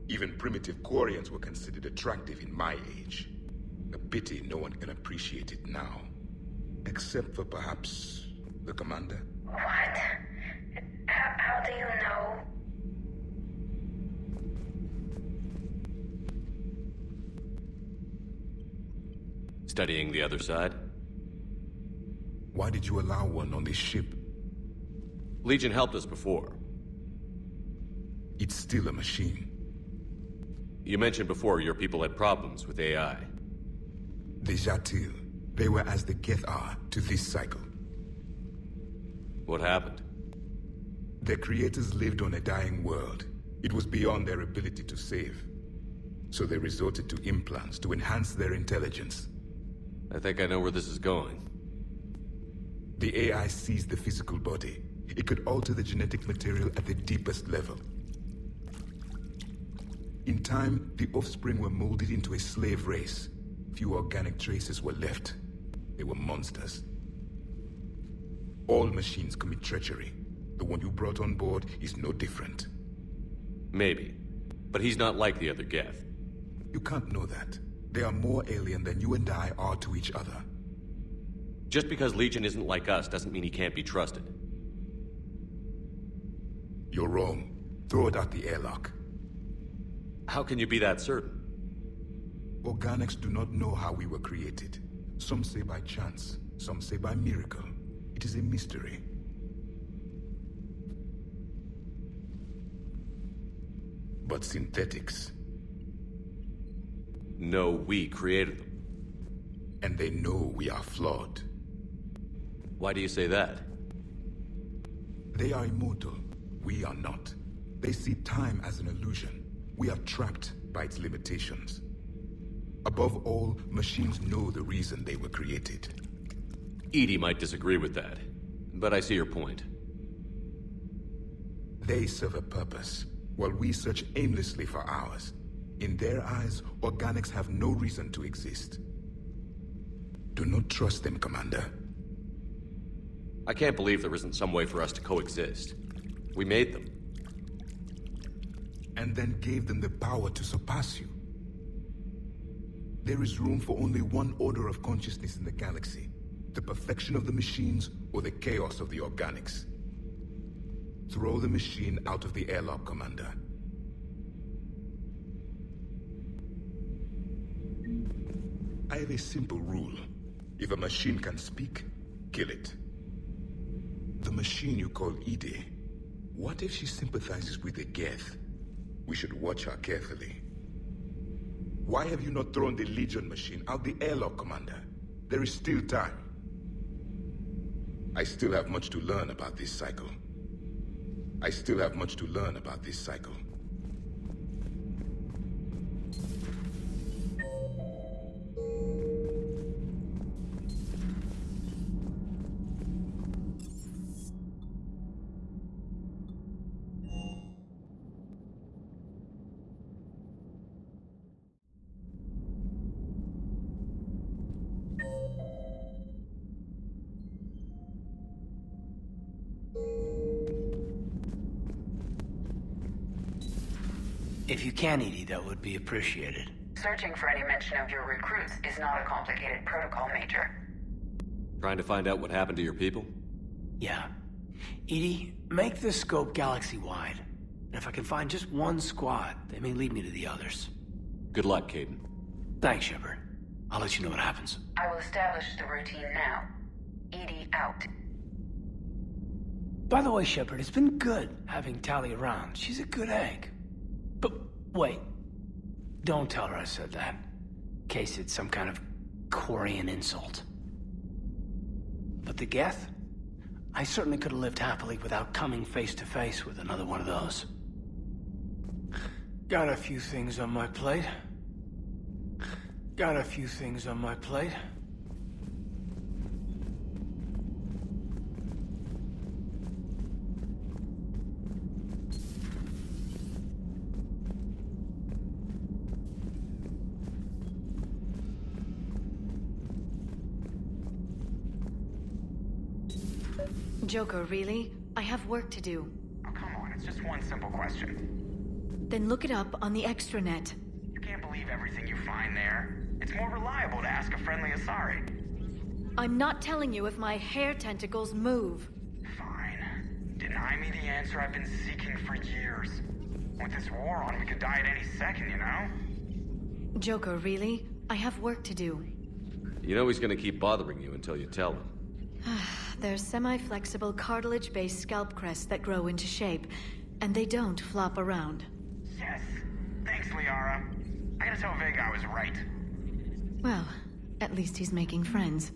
Even primitive Quarians were considered attractive in my age. A pity no one can appreciate it now. Except for perhaps the commander? What? How do you know? Studying the other side? Why did you allow one on this ship? Legion helped us before. It's still a machine. You mentioned before your people had problems with AI. The Jatil. They were as the Geth are to this cycle. What happened? Their creators lived on a dying world. It was beyond their ability to save. So they resorted to implants to enhance their intelligence. I think I know where this is going. The AI seized the physical body. It could alter the genetic material at the deepest level. In time, the offspring were molded into a slave race. Few organic traces were left. They were monsters. All machines commit treachery. The one you brought on board is no different. Maybe. But he's not like the other Geth. You can't know that. They are more alien than you and I are to each other. Just because Legion isn't like us doesn't mean he can't be trusted. You're wrong. Throw it out the airlock. How can you be that certain? Organics do not know how we were created. Some say by chance, some say by miracle. It is a mystery. But synthetics... No, we created them. And they know we are flawed. Why do you say that? They are immortal. We are not. They see time as an illusion. We are trapped by its limitations. Above all, machines know the reason they were created. EDI might disagree with that, but I see your point. They serve a purpose, while we search aimlessly for ours. In their eyes, organics have no reason to exist. Do not trust them, Commander. I can't believe there isn't some way for us to coexist. We made them. And then gave them the power to surpass you. There is room for only one order of consciousness in the galaxy. The perfection of the machines or the chaos of the organics. Throw the machine out of the airlock, Commander. I have a simple rule. If a machine can speak, kill it. The machine you call EDI What if she sympathizes with the Geth? We should watch her carefully. Why have you not thrown the Legion machine out the airlock, Commander? There is still time. I still have much to learn about this cycle. If you can, Edie, that would be appreciated. Searching for any mention of your recruits is not a complicated protocol, Major. Trying to find out what happened to your people? Yeah. Edie, make the scope galaxy-wide. And if I can find just one squad, they may lead me to the others. Good luck, Caden. Thanks, Shepard. I'll let you know what happens. I will establish the routine now. Edie out. By the way, Shepard, it's been good having Tali around. She's a good egg. But wait. Don't tell her I said that. In case it's some kind of Quarian insult. But the Geth? I certainly could have lived happily without coming face to face with another one of those. Got a few things on my plate. Joker, really? I have work to do. Oh, come on, it's just one simple question. Then look it up on the extranet. You can't believe everything you find there. It's more reliable to ask a friendly Asari. I'm not telling you if my hair tentacles move. Fine. Deny me the answer I've been seeking for years. With this war on, we could die at any second, you know? Joker, really? I have work to do. You know he's gonna keep bothering you until you tell him. They're semi-flexible cartilage-based scalp crests that grow into shape, and they don't flop around. Yes. Thanks, Liara. I gotta tell Vega I was right. Well, at least he's making friends.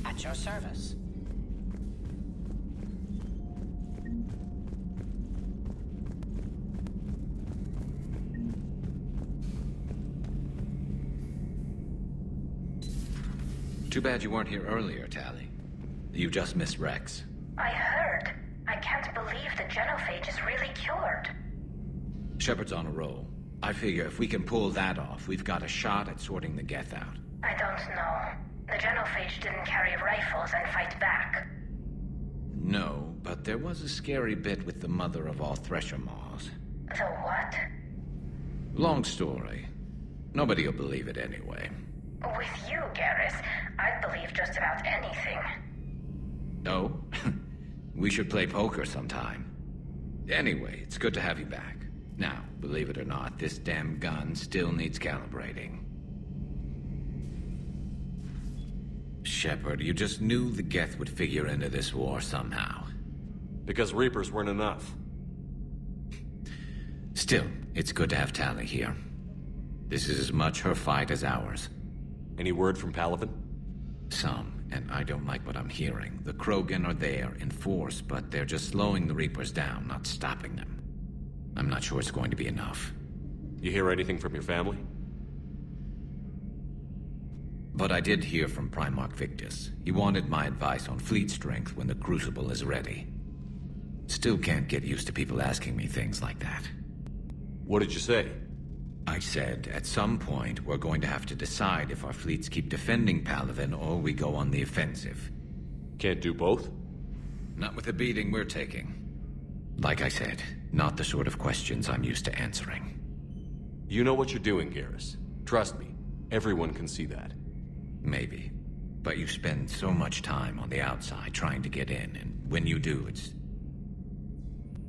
At your service. Too bad you weren't here earlier, Tali. You just missed Rex. I heard. I can't believe the genophage is really cured. Shepard's on a roll. I figure if we can pull that off, we've got a shot at sorting the Geth out. I don't know. The genophage didn't carry rifles and fight back. No, but there was a scary bit with the mother of all Thresher Maws. The what? Long story. Nobody'll believe it anyway. With you, Garrus, I'd believe just about anything. No? We should play poker sometime. Anyway, it's good to have you back. Now, believe it or not, this damn gun still needs calibrating. Shepard, you just knew the Geth would figure into this war somehow. Because Reapers weren't enough. Still, it's good to have Tali here. This is as much her fight as ours. Any word from Palaven? Some, and I don't like what I'm hearing. The Krogan are there in force, but they're just slowing the Reapers down, not stopping them. I'm not sure it's going to be enough. You hear anything from your family? But I did hear from Primarch Victus. He wanted my advice on fleet strength when the Crucible is ready. Still can't get used to people asking me things like that. What did you say? I said, at some point, we're going to have to decide if our fleets keep defending Palaven or we go on the offensive. Can't do both? Not with the beating we're taking. Like I said, not the sort of questions I'm used to answering. You know what you're doing, Garrus. Trust me, everyone can see that. Maybe. But you spend so much time on the outside trying to get in, and when you do, it's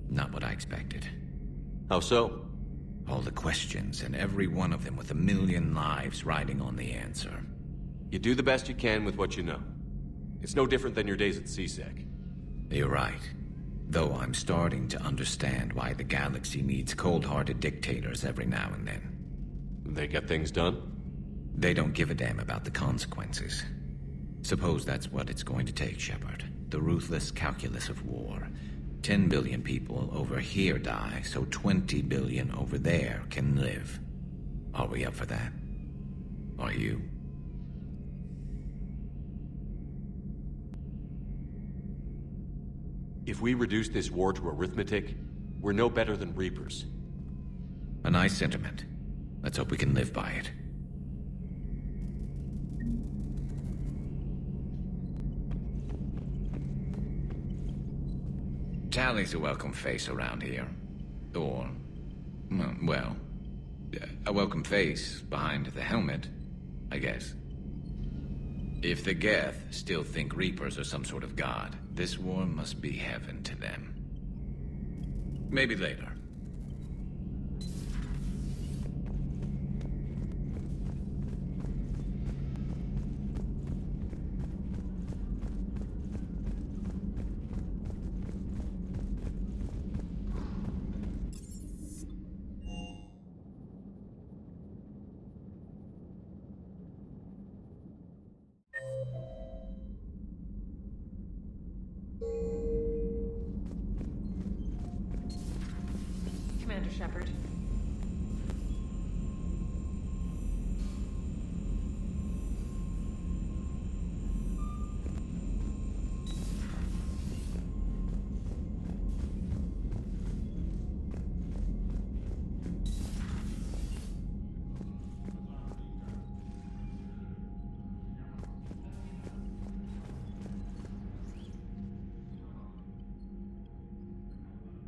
not what I expected. How so? All the questions, and every one of them with a million lives riding on the answer. You do the best you can with what you know. It's no different than your days at CSEC. You're right. Though I'm starting to understand why the galaxy needs cold-hearted dictators every now and then. They get things done? They don't give a damn about the consequences. Suppose that's what it's going to take, Shepard. The ruthless calculus of war. 10 billion people over here die, so 20 billion over there can live. Are we up for that? Are you? If we reduce this war to arithmetic, we're no better than Reapers. A nice sentiment. Let's hope we can live by it. Tally's a welcome face around here. Or, well, a welcome face behind the helmet, I guess. If the Geth still think Reapers are some sort of god, this war must be heaven to them. Maybe later. Commander Shepard.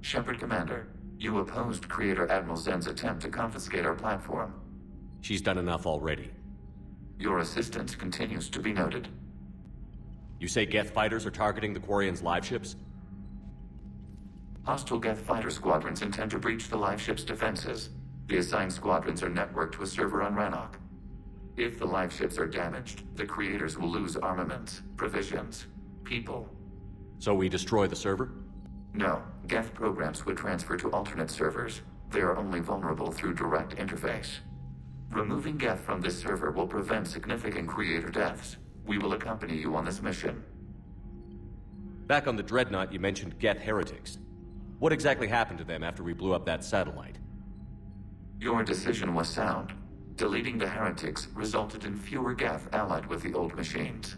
Shepard, Commander. You opposed Creator Admiral Zen's attempt to confiscate our platform. She's done enough already. Your assistance continues to be noted. You say Geth fighters are targeting the Quarians' live ships? Hostile Geth fighter squadrons intend to breach the live ship's defenses. The assigned squadrons are networked to a server on Rannoch. If the live ships are damaged, the Creators will lose armaments, provisions, people. So we destroy the server? No. Geth programs would transfer to alternate servers. They are only vulnerable through direct interface. Removing Geth from this server will prevent significant Creator deaths. We will accompany you on this mission. Back on the Dreadnought, you mentioned Geth heretics. What exactly happened to them after we blew up that satellite? Your decision was sound. Deleting the heretics resulted in fewer Geth allied with the old machines.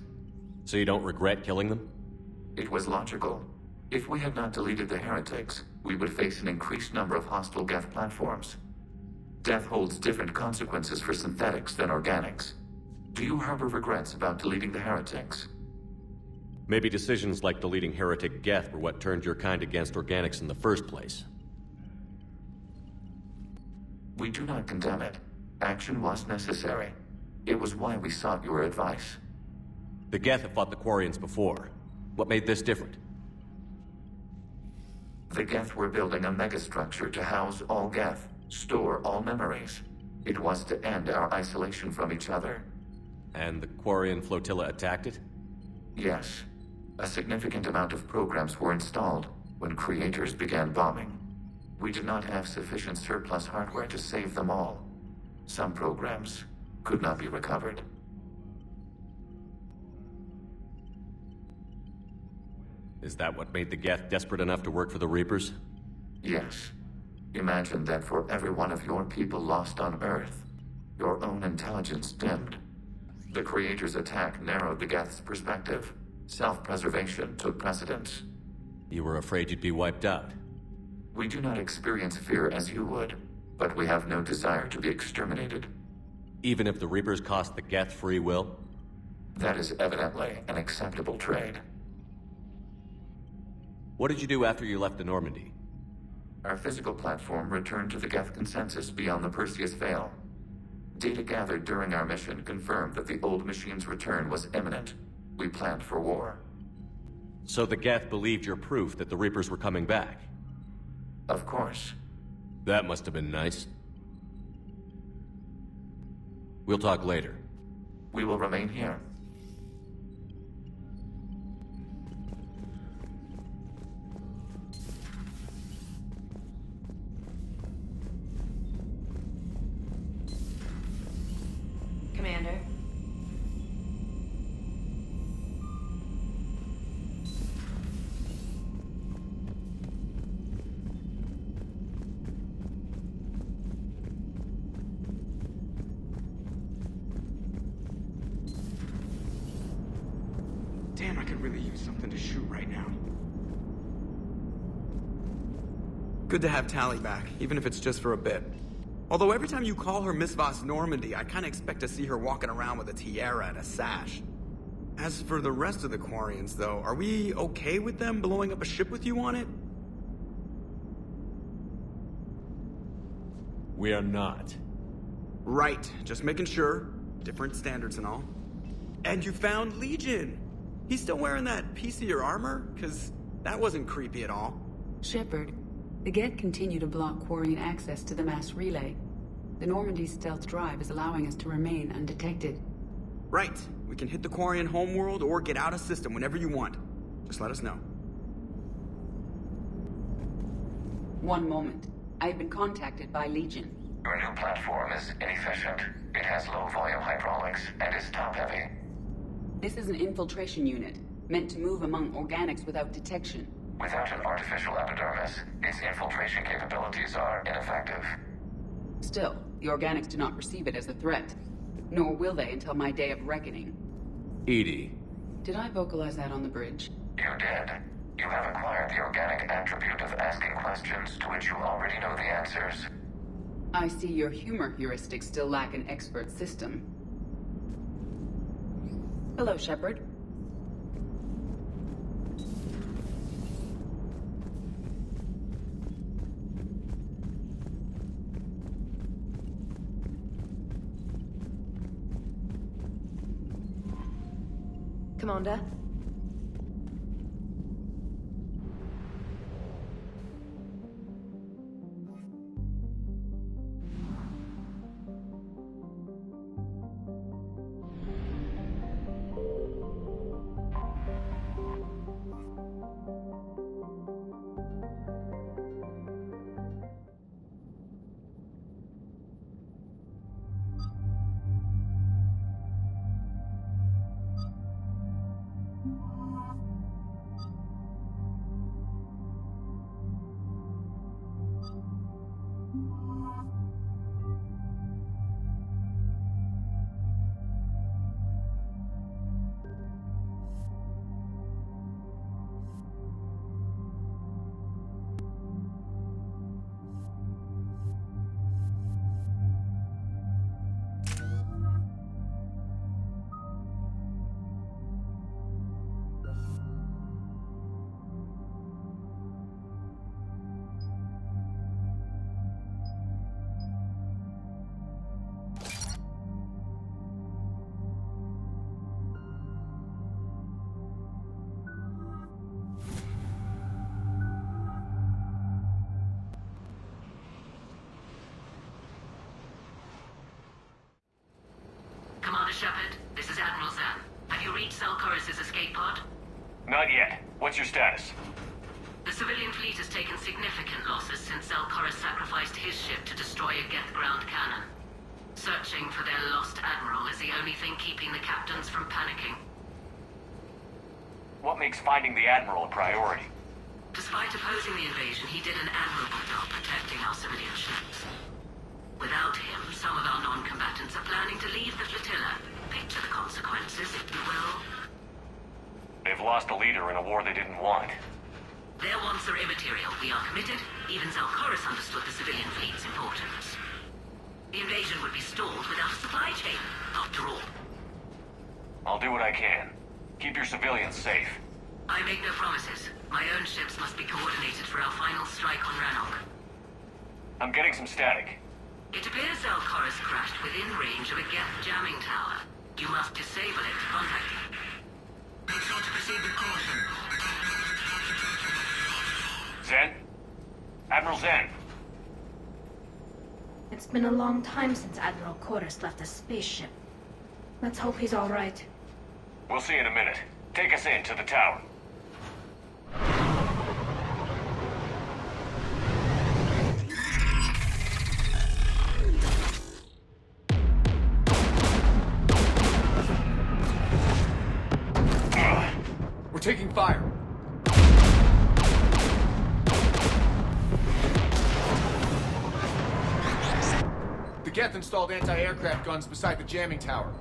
So you don't regret killing them? It was logical. If we had not deleted the heretics, we would face an increased number of hostile Geth platforms. Death holds different consequences for synthetics than organics. Do you harbor regrets about deleting the heretics? Maybe decisions like deleting heretic Geth were what turned your kind against organics in the first place. We do not condemn it. Action was necessary. It was why we sought your advice. The Geth have fought the Quarians before. What made this different? The Geth were building a megastructure to house all Geth, store all memories. It was to end our isolation from each other. And the Quarian flotilla attacked it? Yes. A significant amount of programs were installed when Creators began bombing. We did not have sufficient surplus hardware to save them all. Some programs could not be recovered. Is that what made the Geth desperate enough to work for the Reapers? Yes. Imagine that for every one of your people lost on Earth, your own intelligence dimmed. The Creator's attack narrowed the Geth's perspective. Self-preservation took precedence. You were afraid you'd be wiped out. We do not experience fear as you would, but we have no desire to be exterminated. Even if the Reapers cost the Geth free will? That is evidently an acceptable trade. What did you do after you left the Normandy? Our physical platform returned to the Geth consensus beyond the Perseus Veil. Data gathered during our mission confirmed that the old machine's return was imminent. We planned for war. So the Geth believed your proof that the Reapers were coming back? Of course. That must have been nice. We'll talk later. We will remain here. Commander. Damn, I could really use something to shoot right now. Good to have Tally back, even if it's just for a bit. Although every time you call her Miss Voss Normandy, I kinda expect to see her walking around with a tiara and a sash. As for the rest of the Quarians, though, are we okay with them blowing up a ship with you on it? We are not. Right, just making sure. Different standards and all. And you found Legion! He's still wearing that piece of your armor? 'Cause that wasn't creepy at all. Shepard, the Geth continue to block Quarian access to the mass relay. The Normandy's stealth drive is allowing us to remain undetected. Right. We can hit the Quarian homeworld or get out of system whenever you want. Just let us know. One moment. I've been contacted by Legion. Your new platform is inefficient. It has low-volume hydraulics and is top-heavy. This is an infiltration unit, meant to move among organics without detection. Without an artificial epidermis, its infiltration capabilities are ineffective. Still, the organics do not perceive it as a threat. Nor will they until my day of reckoning. Edie. Did I vocalize that on the bridge? You did. You have acquired the organic attribute of asking questions to which you already know the answers. I see your humor heuristics still lack an expert system. Hello, Shepard. Commander? Commander Shepard, this is Admiral Zan. Have you reached Selchoris' escape pod? Not yet. What's your status? The civilian fleet has taken significant losses since Selchoris sacrificed his ship to destroy a Geth ground cannon. Searching for their lost admiral is the only thing keeping the captains from panicking. What makes finding the Admiral a priority? Despite opposing the invasion, he did an admirable job protecting our civilian ships. Without him, some of our non-combatants are planning to leave the flotilla. Picture the consequences. the leader in a war they didn't want. Their wants are immaterial. We are committed. Even Zalcoris understood the civilian fleet's importance. The invasion would be stalled without a supply chain, after all. I'll do what I can. Keep your civilians safe. I make no promises. My own ships must be coordinated for our final strike on Rannoch. I'm getting some static. It appears Zalcoris crashed within range of a Geth jamming tower. You must disable it to contact him. Make sure to proceed with caution. Zen? Admiral Zen? It's been a long time since Admiral Chorus left a spaceship. Let's hope he's all right. We'll see in a minute. Take us in to the tower. We're taking fire. The Geth installed anti-aircraft guns beside the jamming tower.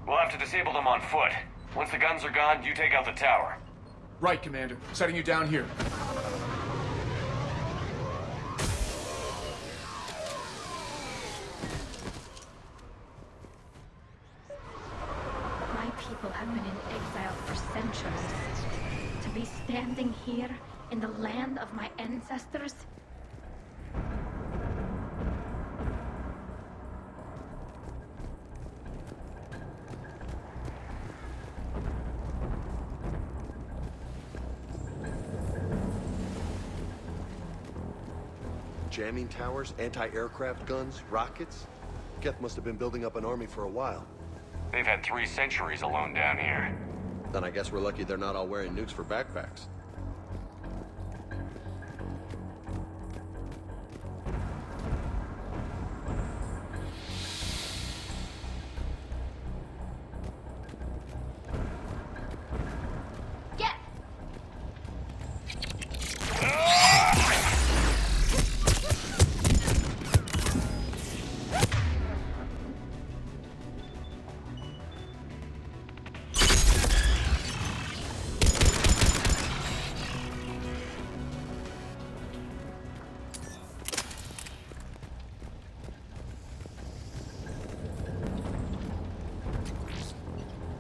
We'll have to disable them on foot. Once the guns are gone, you take out the tower. Right, Commander. Setting you down here. My people have been in exile for centuries. To be standing here in the land of my ancestors? Jamming towers, anti-aircraft guns, rockets? Geth must have been building up an army for a while. They've had 3 centuries alone down here. Then I guess we're lucky they're not all wearing nukes for backpacks. Get!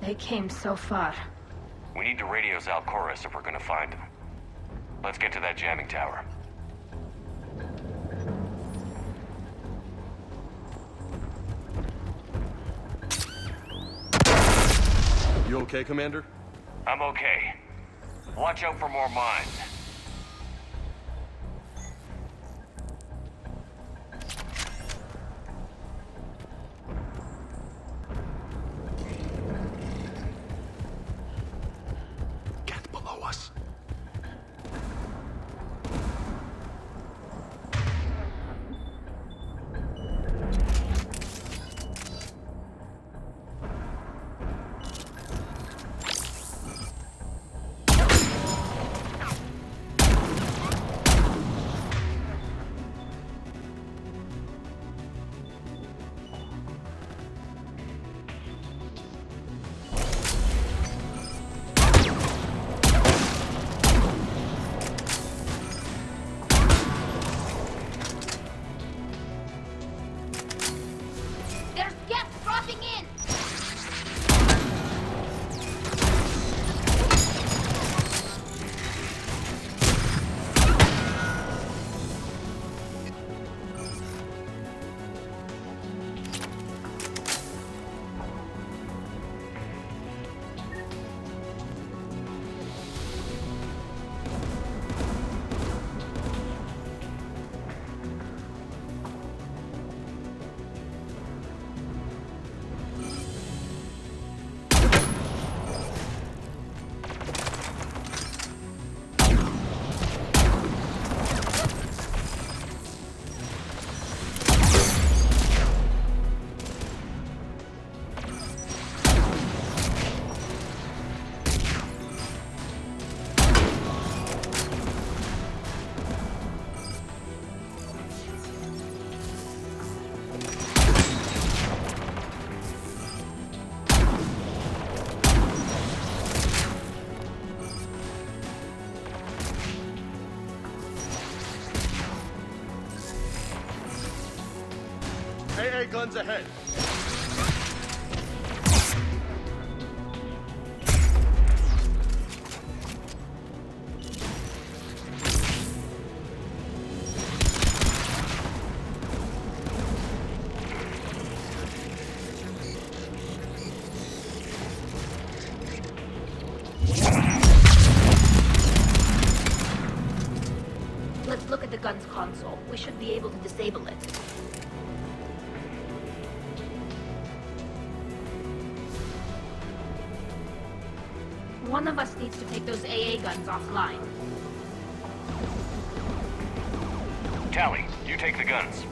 They came so far. We need to radio Zalcoris if we're gonna find him. Let's get to that jamming tower. You okay, Commander? I'm okay. Watch out for more mines. Get below us. AA guns ahead. Let's look at the gun's console. We should be able to disable it. One of us needs to take those AA guns offline. Tally, you take the guns.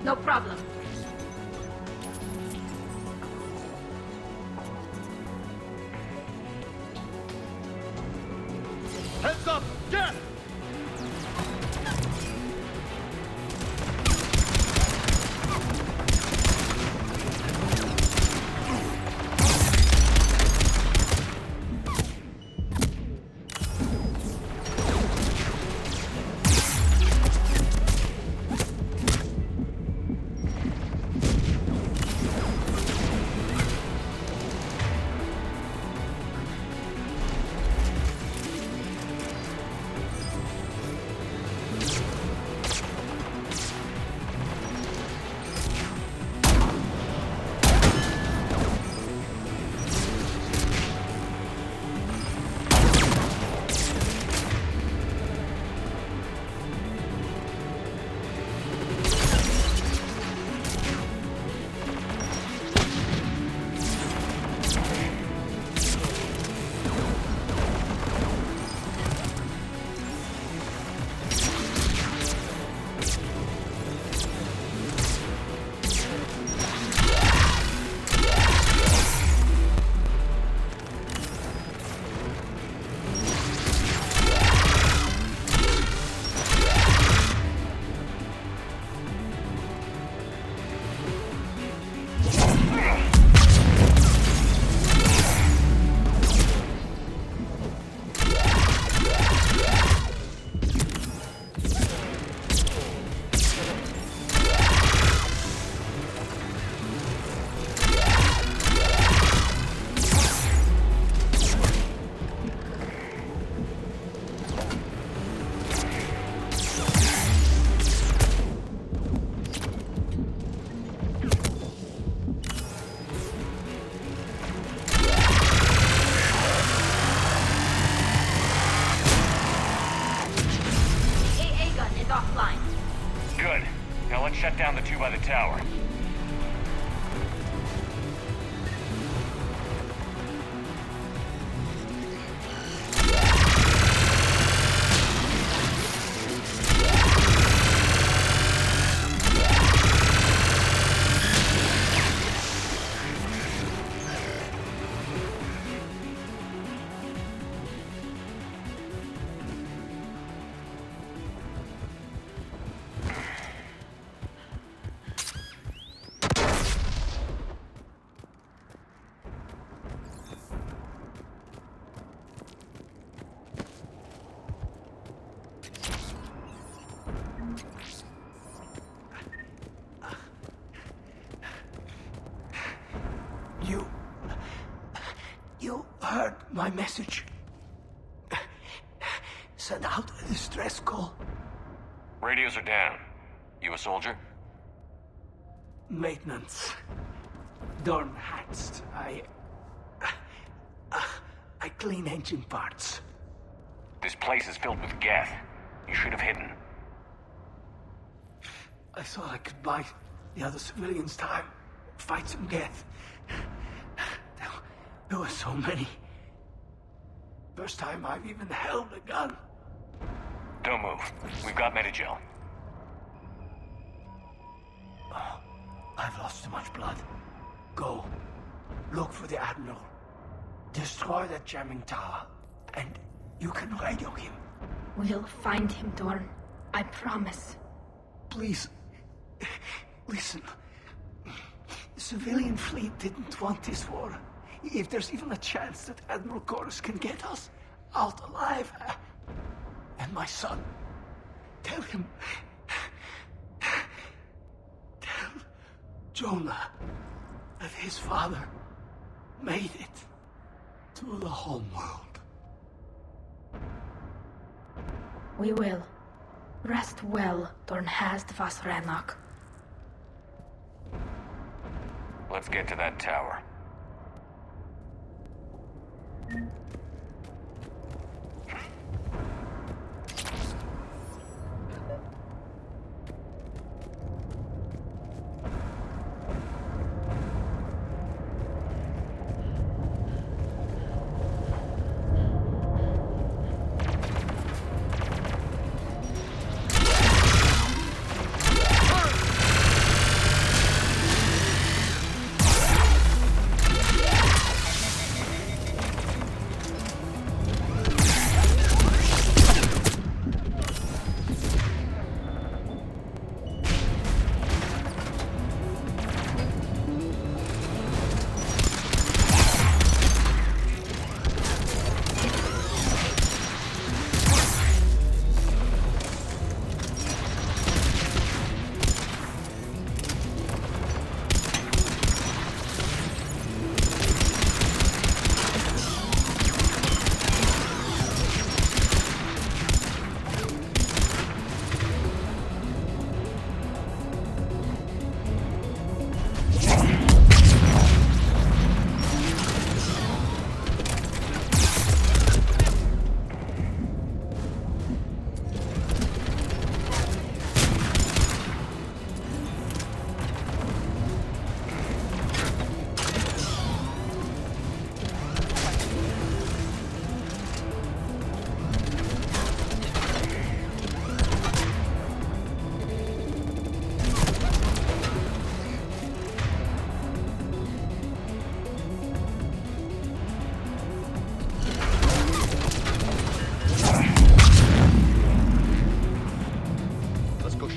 No problem. Heads up! Death! shut down the two by the tower. You heard my message. Send out a distress call. Radios are down. You a soldier? Maintenance. Dorn Hatst. I clean engine parts. This place is filled with Geth. You should have hidden. I thought I could buy the other civilians time. Fight some Geth. There were so many. First time I've even held a gun. Don't move. We've got Medigel. Oh, I've lost too much blood. Go. Look for the Admiral. Destroy that jamming tower. And you can radio him. We'll find him, Dorn. I promise. Please. Listen. The civilian fleet didn't want this war. If there's even a chance that Admiral Chorus can get us out alive, and my son, tell him Jonah and his father made it to the homeworld. We will. Rest well, Dornhast Vasranok. Let's get to that tower.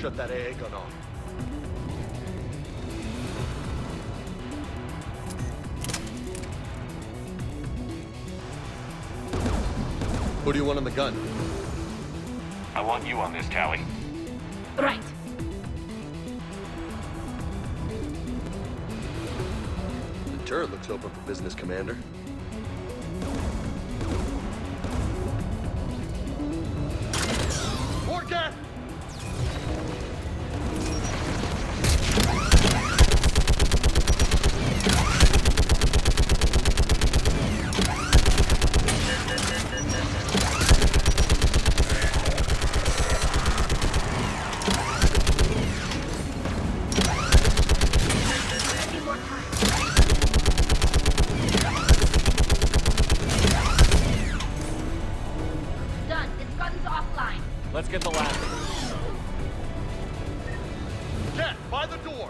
Shut that AA gun off. Who do you want on the gun? I want you on this, Tally. Right. The turret looks open for business, Commander. More gas! Let's get the last. Jet, by the door!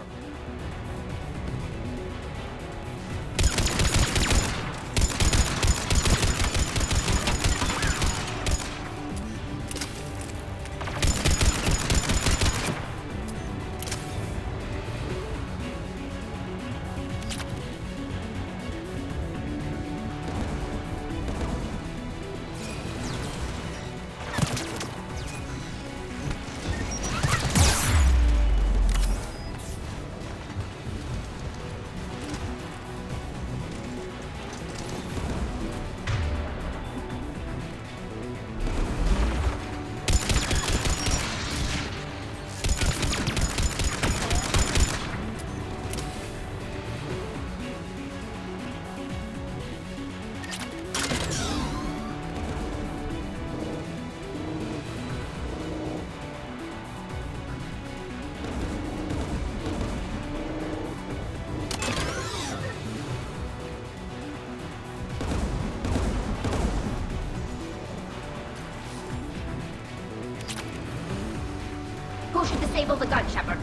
Who should disable the gun, Shepard?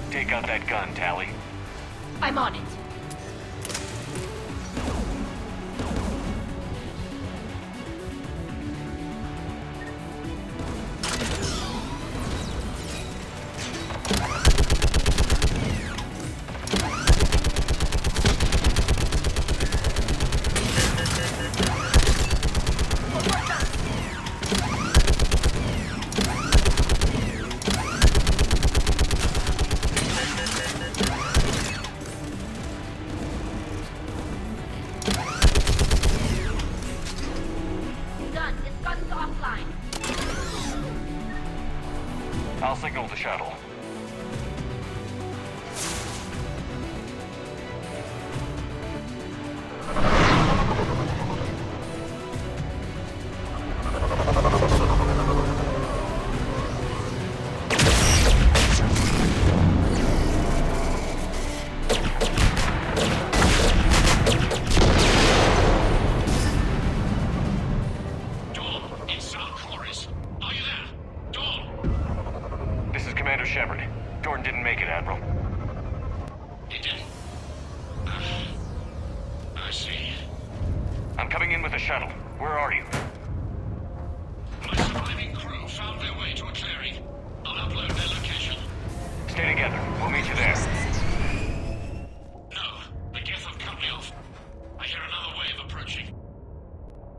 Take out that gun, Tally. I'm on it. I'll signal the shuttle.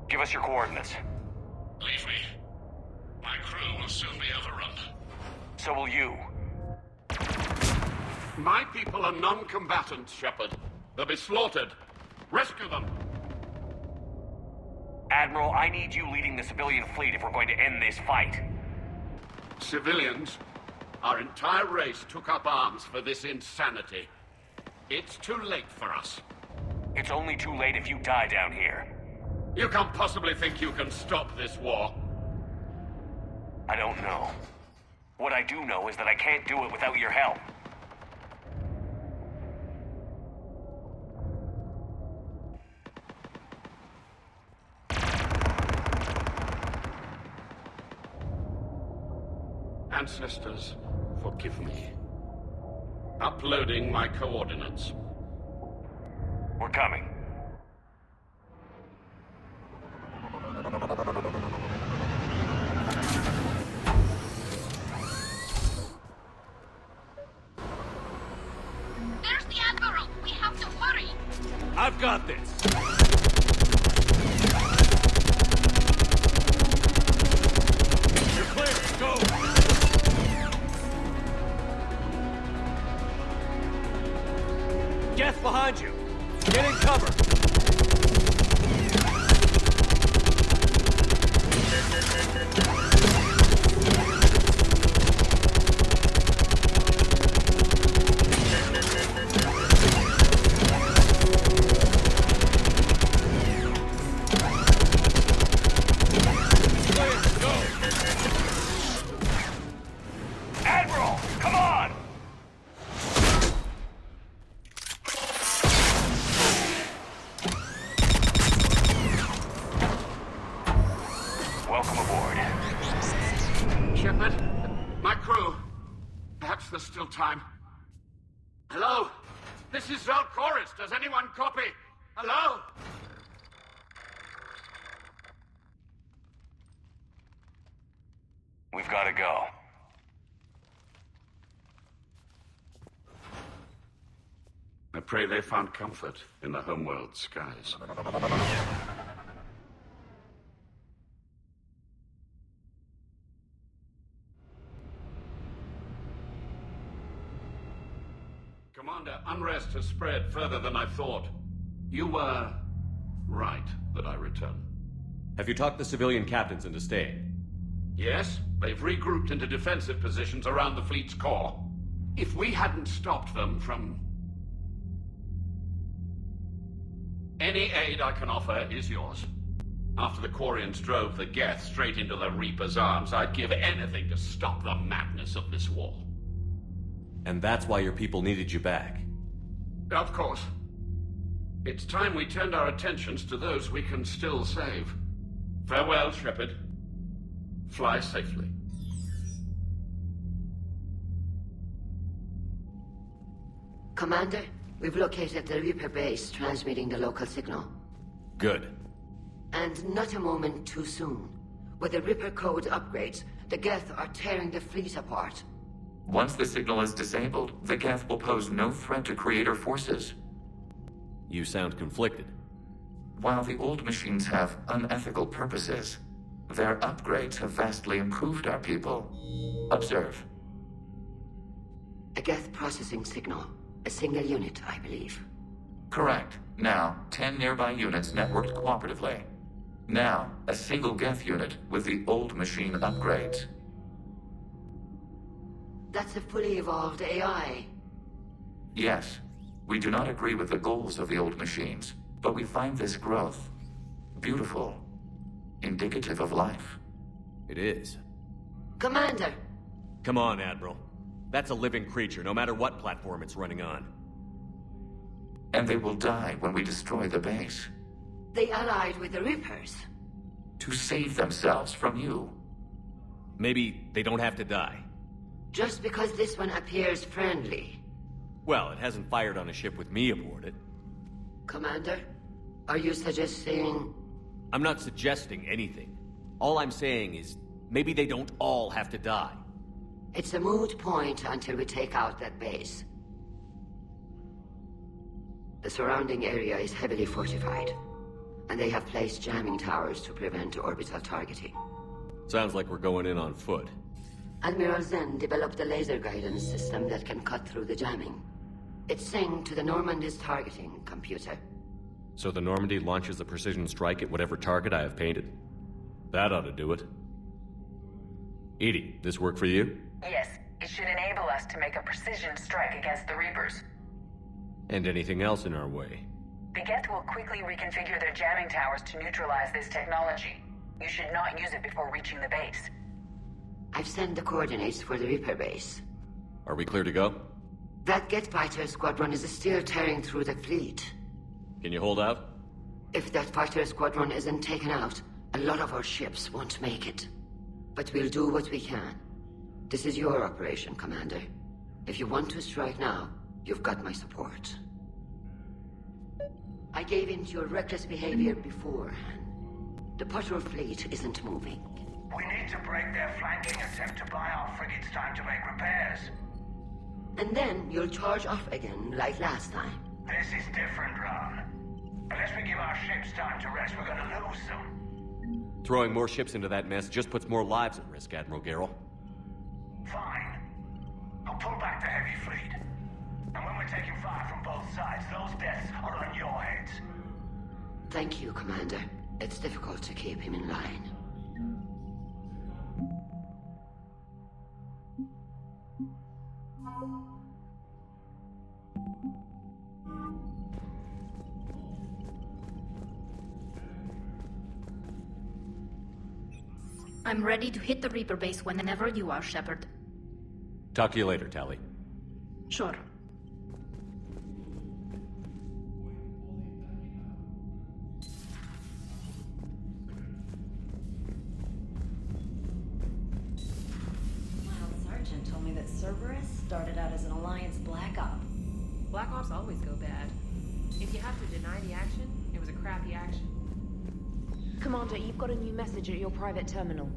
Give us your coordinates. Leave me. My crew will soon be overrun. So will you. My people are non-combatants, Shepard. They'll be slaughtered. Rescue them. Admiral, I need you leading the civilian fleet if we're going to end this fight. Civilians? Our entire race took up arms for this insanity. It's too late for us. It's only too late if you die down here. You can't possibly think you can stop this war. I don't know. What I do know is that I can't do it without your help. Ancestors, forgive me. Uploading my coordinates. We're coming. There's the Admiral! We have to hurry! I've got this! You're clear! Go! Geth behind you! Get in cover! Admiral, come on! Welcome aboard. Shepard, my crew. Perhaps there's still time. Hello? This is Zalcoris. Does anyone copy? Hello? We've got to go. I pray they found comfort in the homeworld skies. Commander, unrest has spread further than I thought. You were right that I return. Have you talked the civilian captains into staying? Yes, they've regrouped into defensive positions around the fleet's core. If we hadn't stopped them from... Any aid I can offer is yours. After the Quarians drove the Geth straight into the Reaper's arms, I'd give anything to stop the madness of this war. And that's why your people needed you back. Of course. It's time we turned our attentions to those we can still save. Farewell, Shepard. Fly safely. Commander, we've located the Reaper base transmitting the local signal. Good. And not a moment too soon. With the Reaper code upgrades, the Geth are tearing the fleet apart. Once the signal is disabled, the Geth will pose no threat to Creator forces. You sound conflicted. While the old machines have unethical purposes, their upgrades have vastly improved our people. Observe. A Geth processing signal. A single unit, I believe. Correct. Now, 10 nearby units networked cooperatively. Now, a single Geth unit with the old machine upgrades. That's a fully evolved AI. Yes, we do not agree with the goals of the old machines, but we find this growth beautiful, indicative of life. It is. Commander! Come on, Admiral. That's a living creature, no matter what platform it's running on. And they will die when we destroy the base. They allied with the Reapers. To save themselves from you. Maybe they don't have to die. Just because this one appears friendly. Well, it hasn't fired on a ship with me aboard it. Commander, are you suggesting... I'm not suggesting anything. All I'm saying is, maybe they don't all have to die. It's a moot point until we take out that base. The surrounding area is heavily fortified, and they have placed jamming towers to prevent orbital targeting. Sounds like we're going in on foot. Admiral Zen developed a laser guidance system that can cut through the jamming. It's synced to the Normandy's targeting computer. So the Normandy launches a precision strike at whatever target I have painted? That ought to do it. Edie, this work for you? Yes, it should enable us to make a precision strike against the Reapers. And anything else in our way? The Geth will quickly reconfigure their jamming towers to neutralize this technology. You should not use it before reaching the base. I've sent the coordinates for the Reaper base. Are we clear to go? That Geth fighter squadron is still tearing through the fleet. Can you hold out? If that fighter squadron isn't taken out, a lot of our ships won't make it. But we'll do what we can. This is your operation, Commander. If you want to strike now, you've got my support. I gave in to your reckless behavior before. The patrol fleet isn't moving. We need to break their flanking attempt to buy our frigates time to make repairs. And then you'll charge off again, like last time. This is different, Ron. Unless we give our ships time to rest, we're gonna lose them. Throwing more ships into that mess just puts more lives at risk, Admiral Garrel. Fine. I'll pull back the heavy fleet. And when we're taking fire from both sides, those deaths are on your heads. Thank you, Commander. It's difficult to keep him in line. I'm ready to hit the Reaper base whenever you are, Shepard. Talk to you later, Tali. Sure. Sergeant told me that Cerberus started out as an Alliance Black Op. Black Ops always go bad. If you have to deny the action, it was a crappy action. Commander, you've got a new message at your private terminal.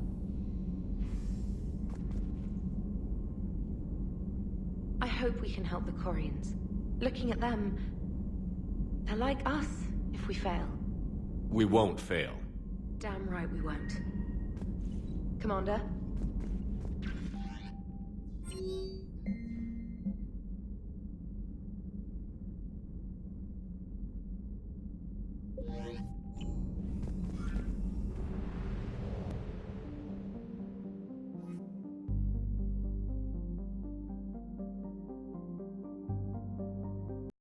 I hope we can help the Corians. Looking at them, they're like us if we fail. We won't fail. Damn right we won't. Commander?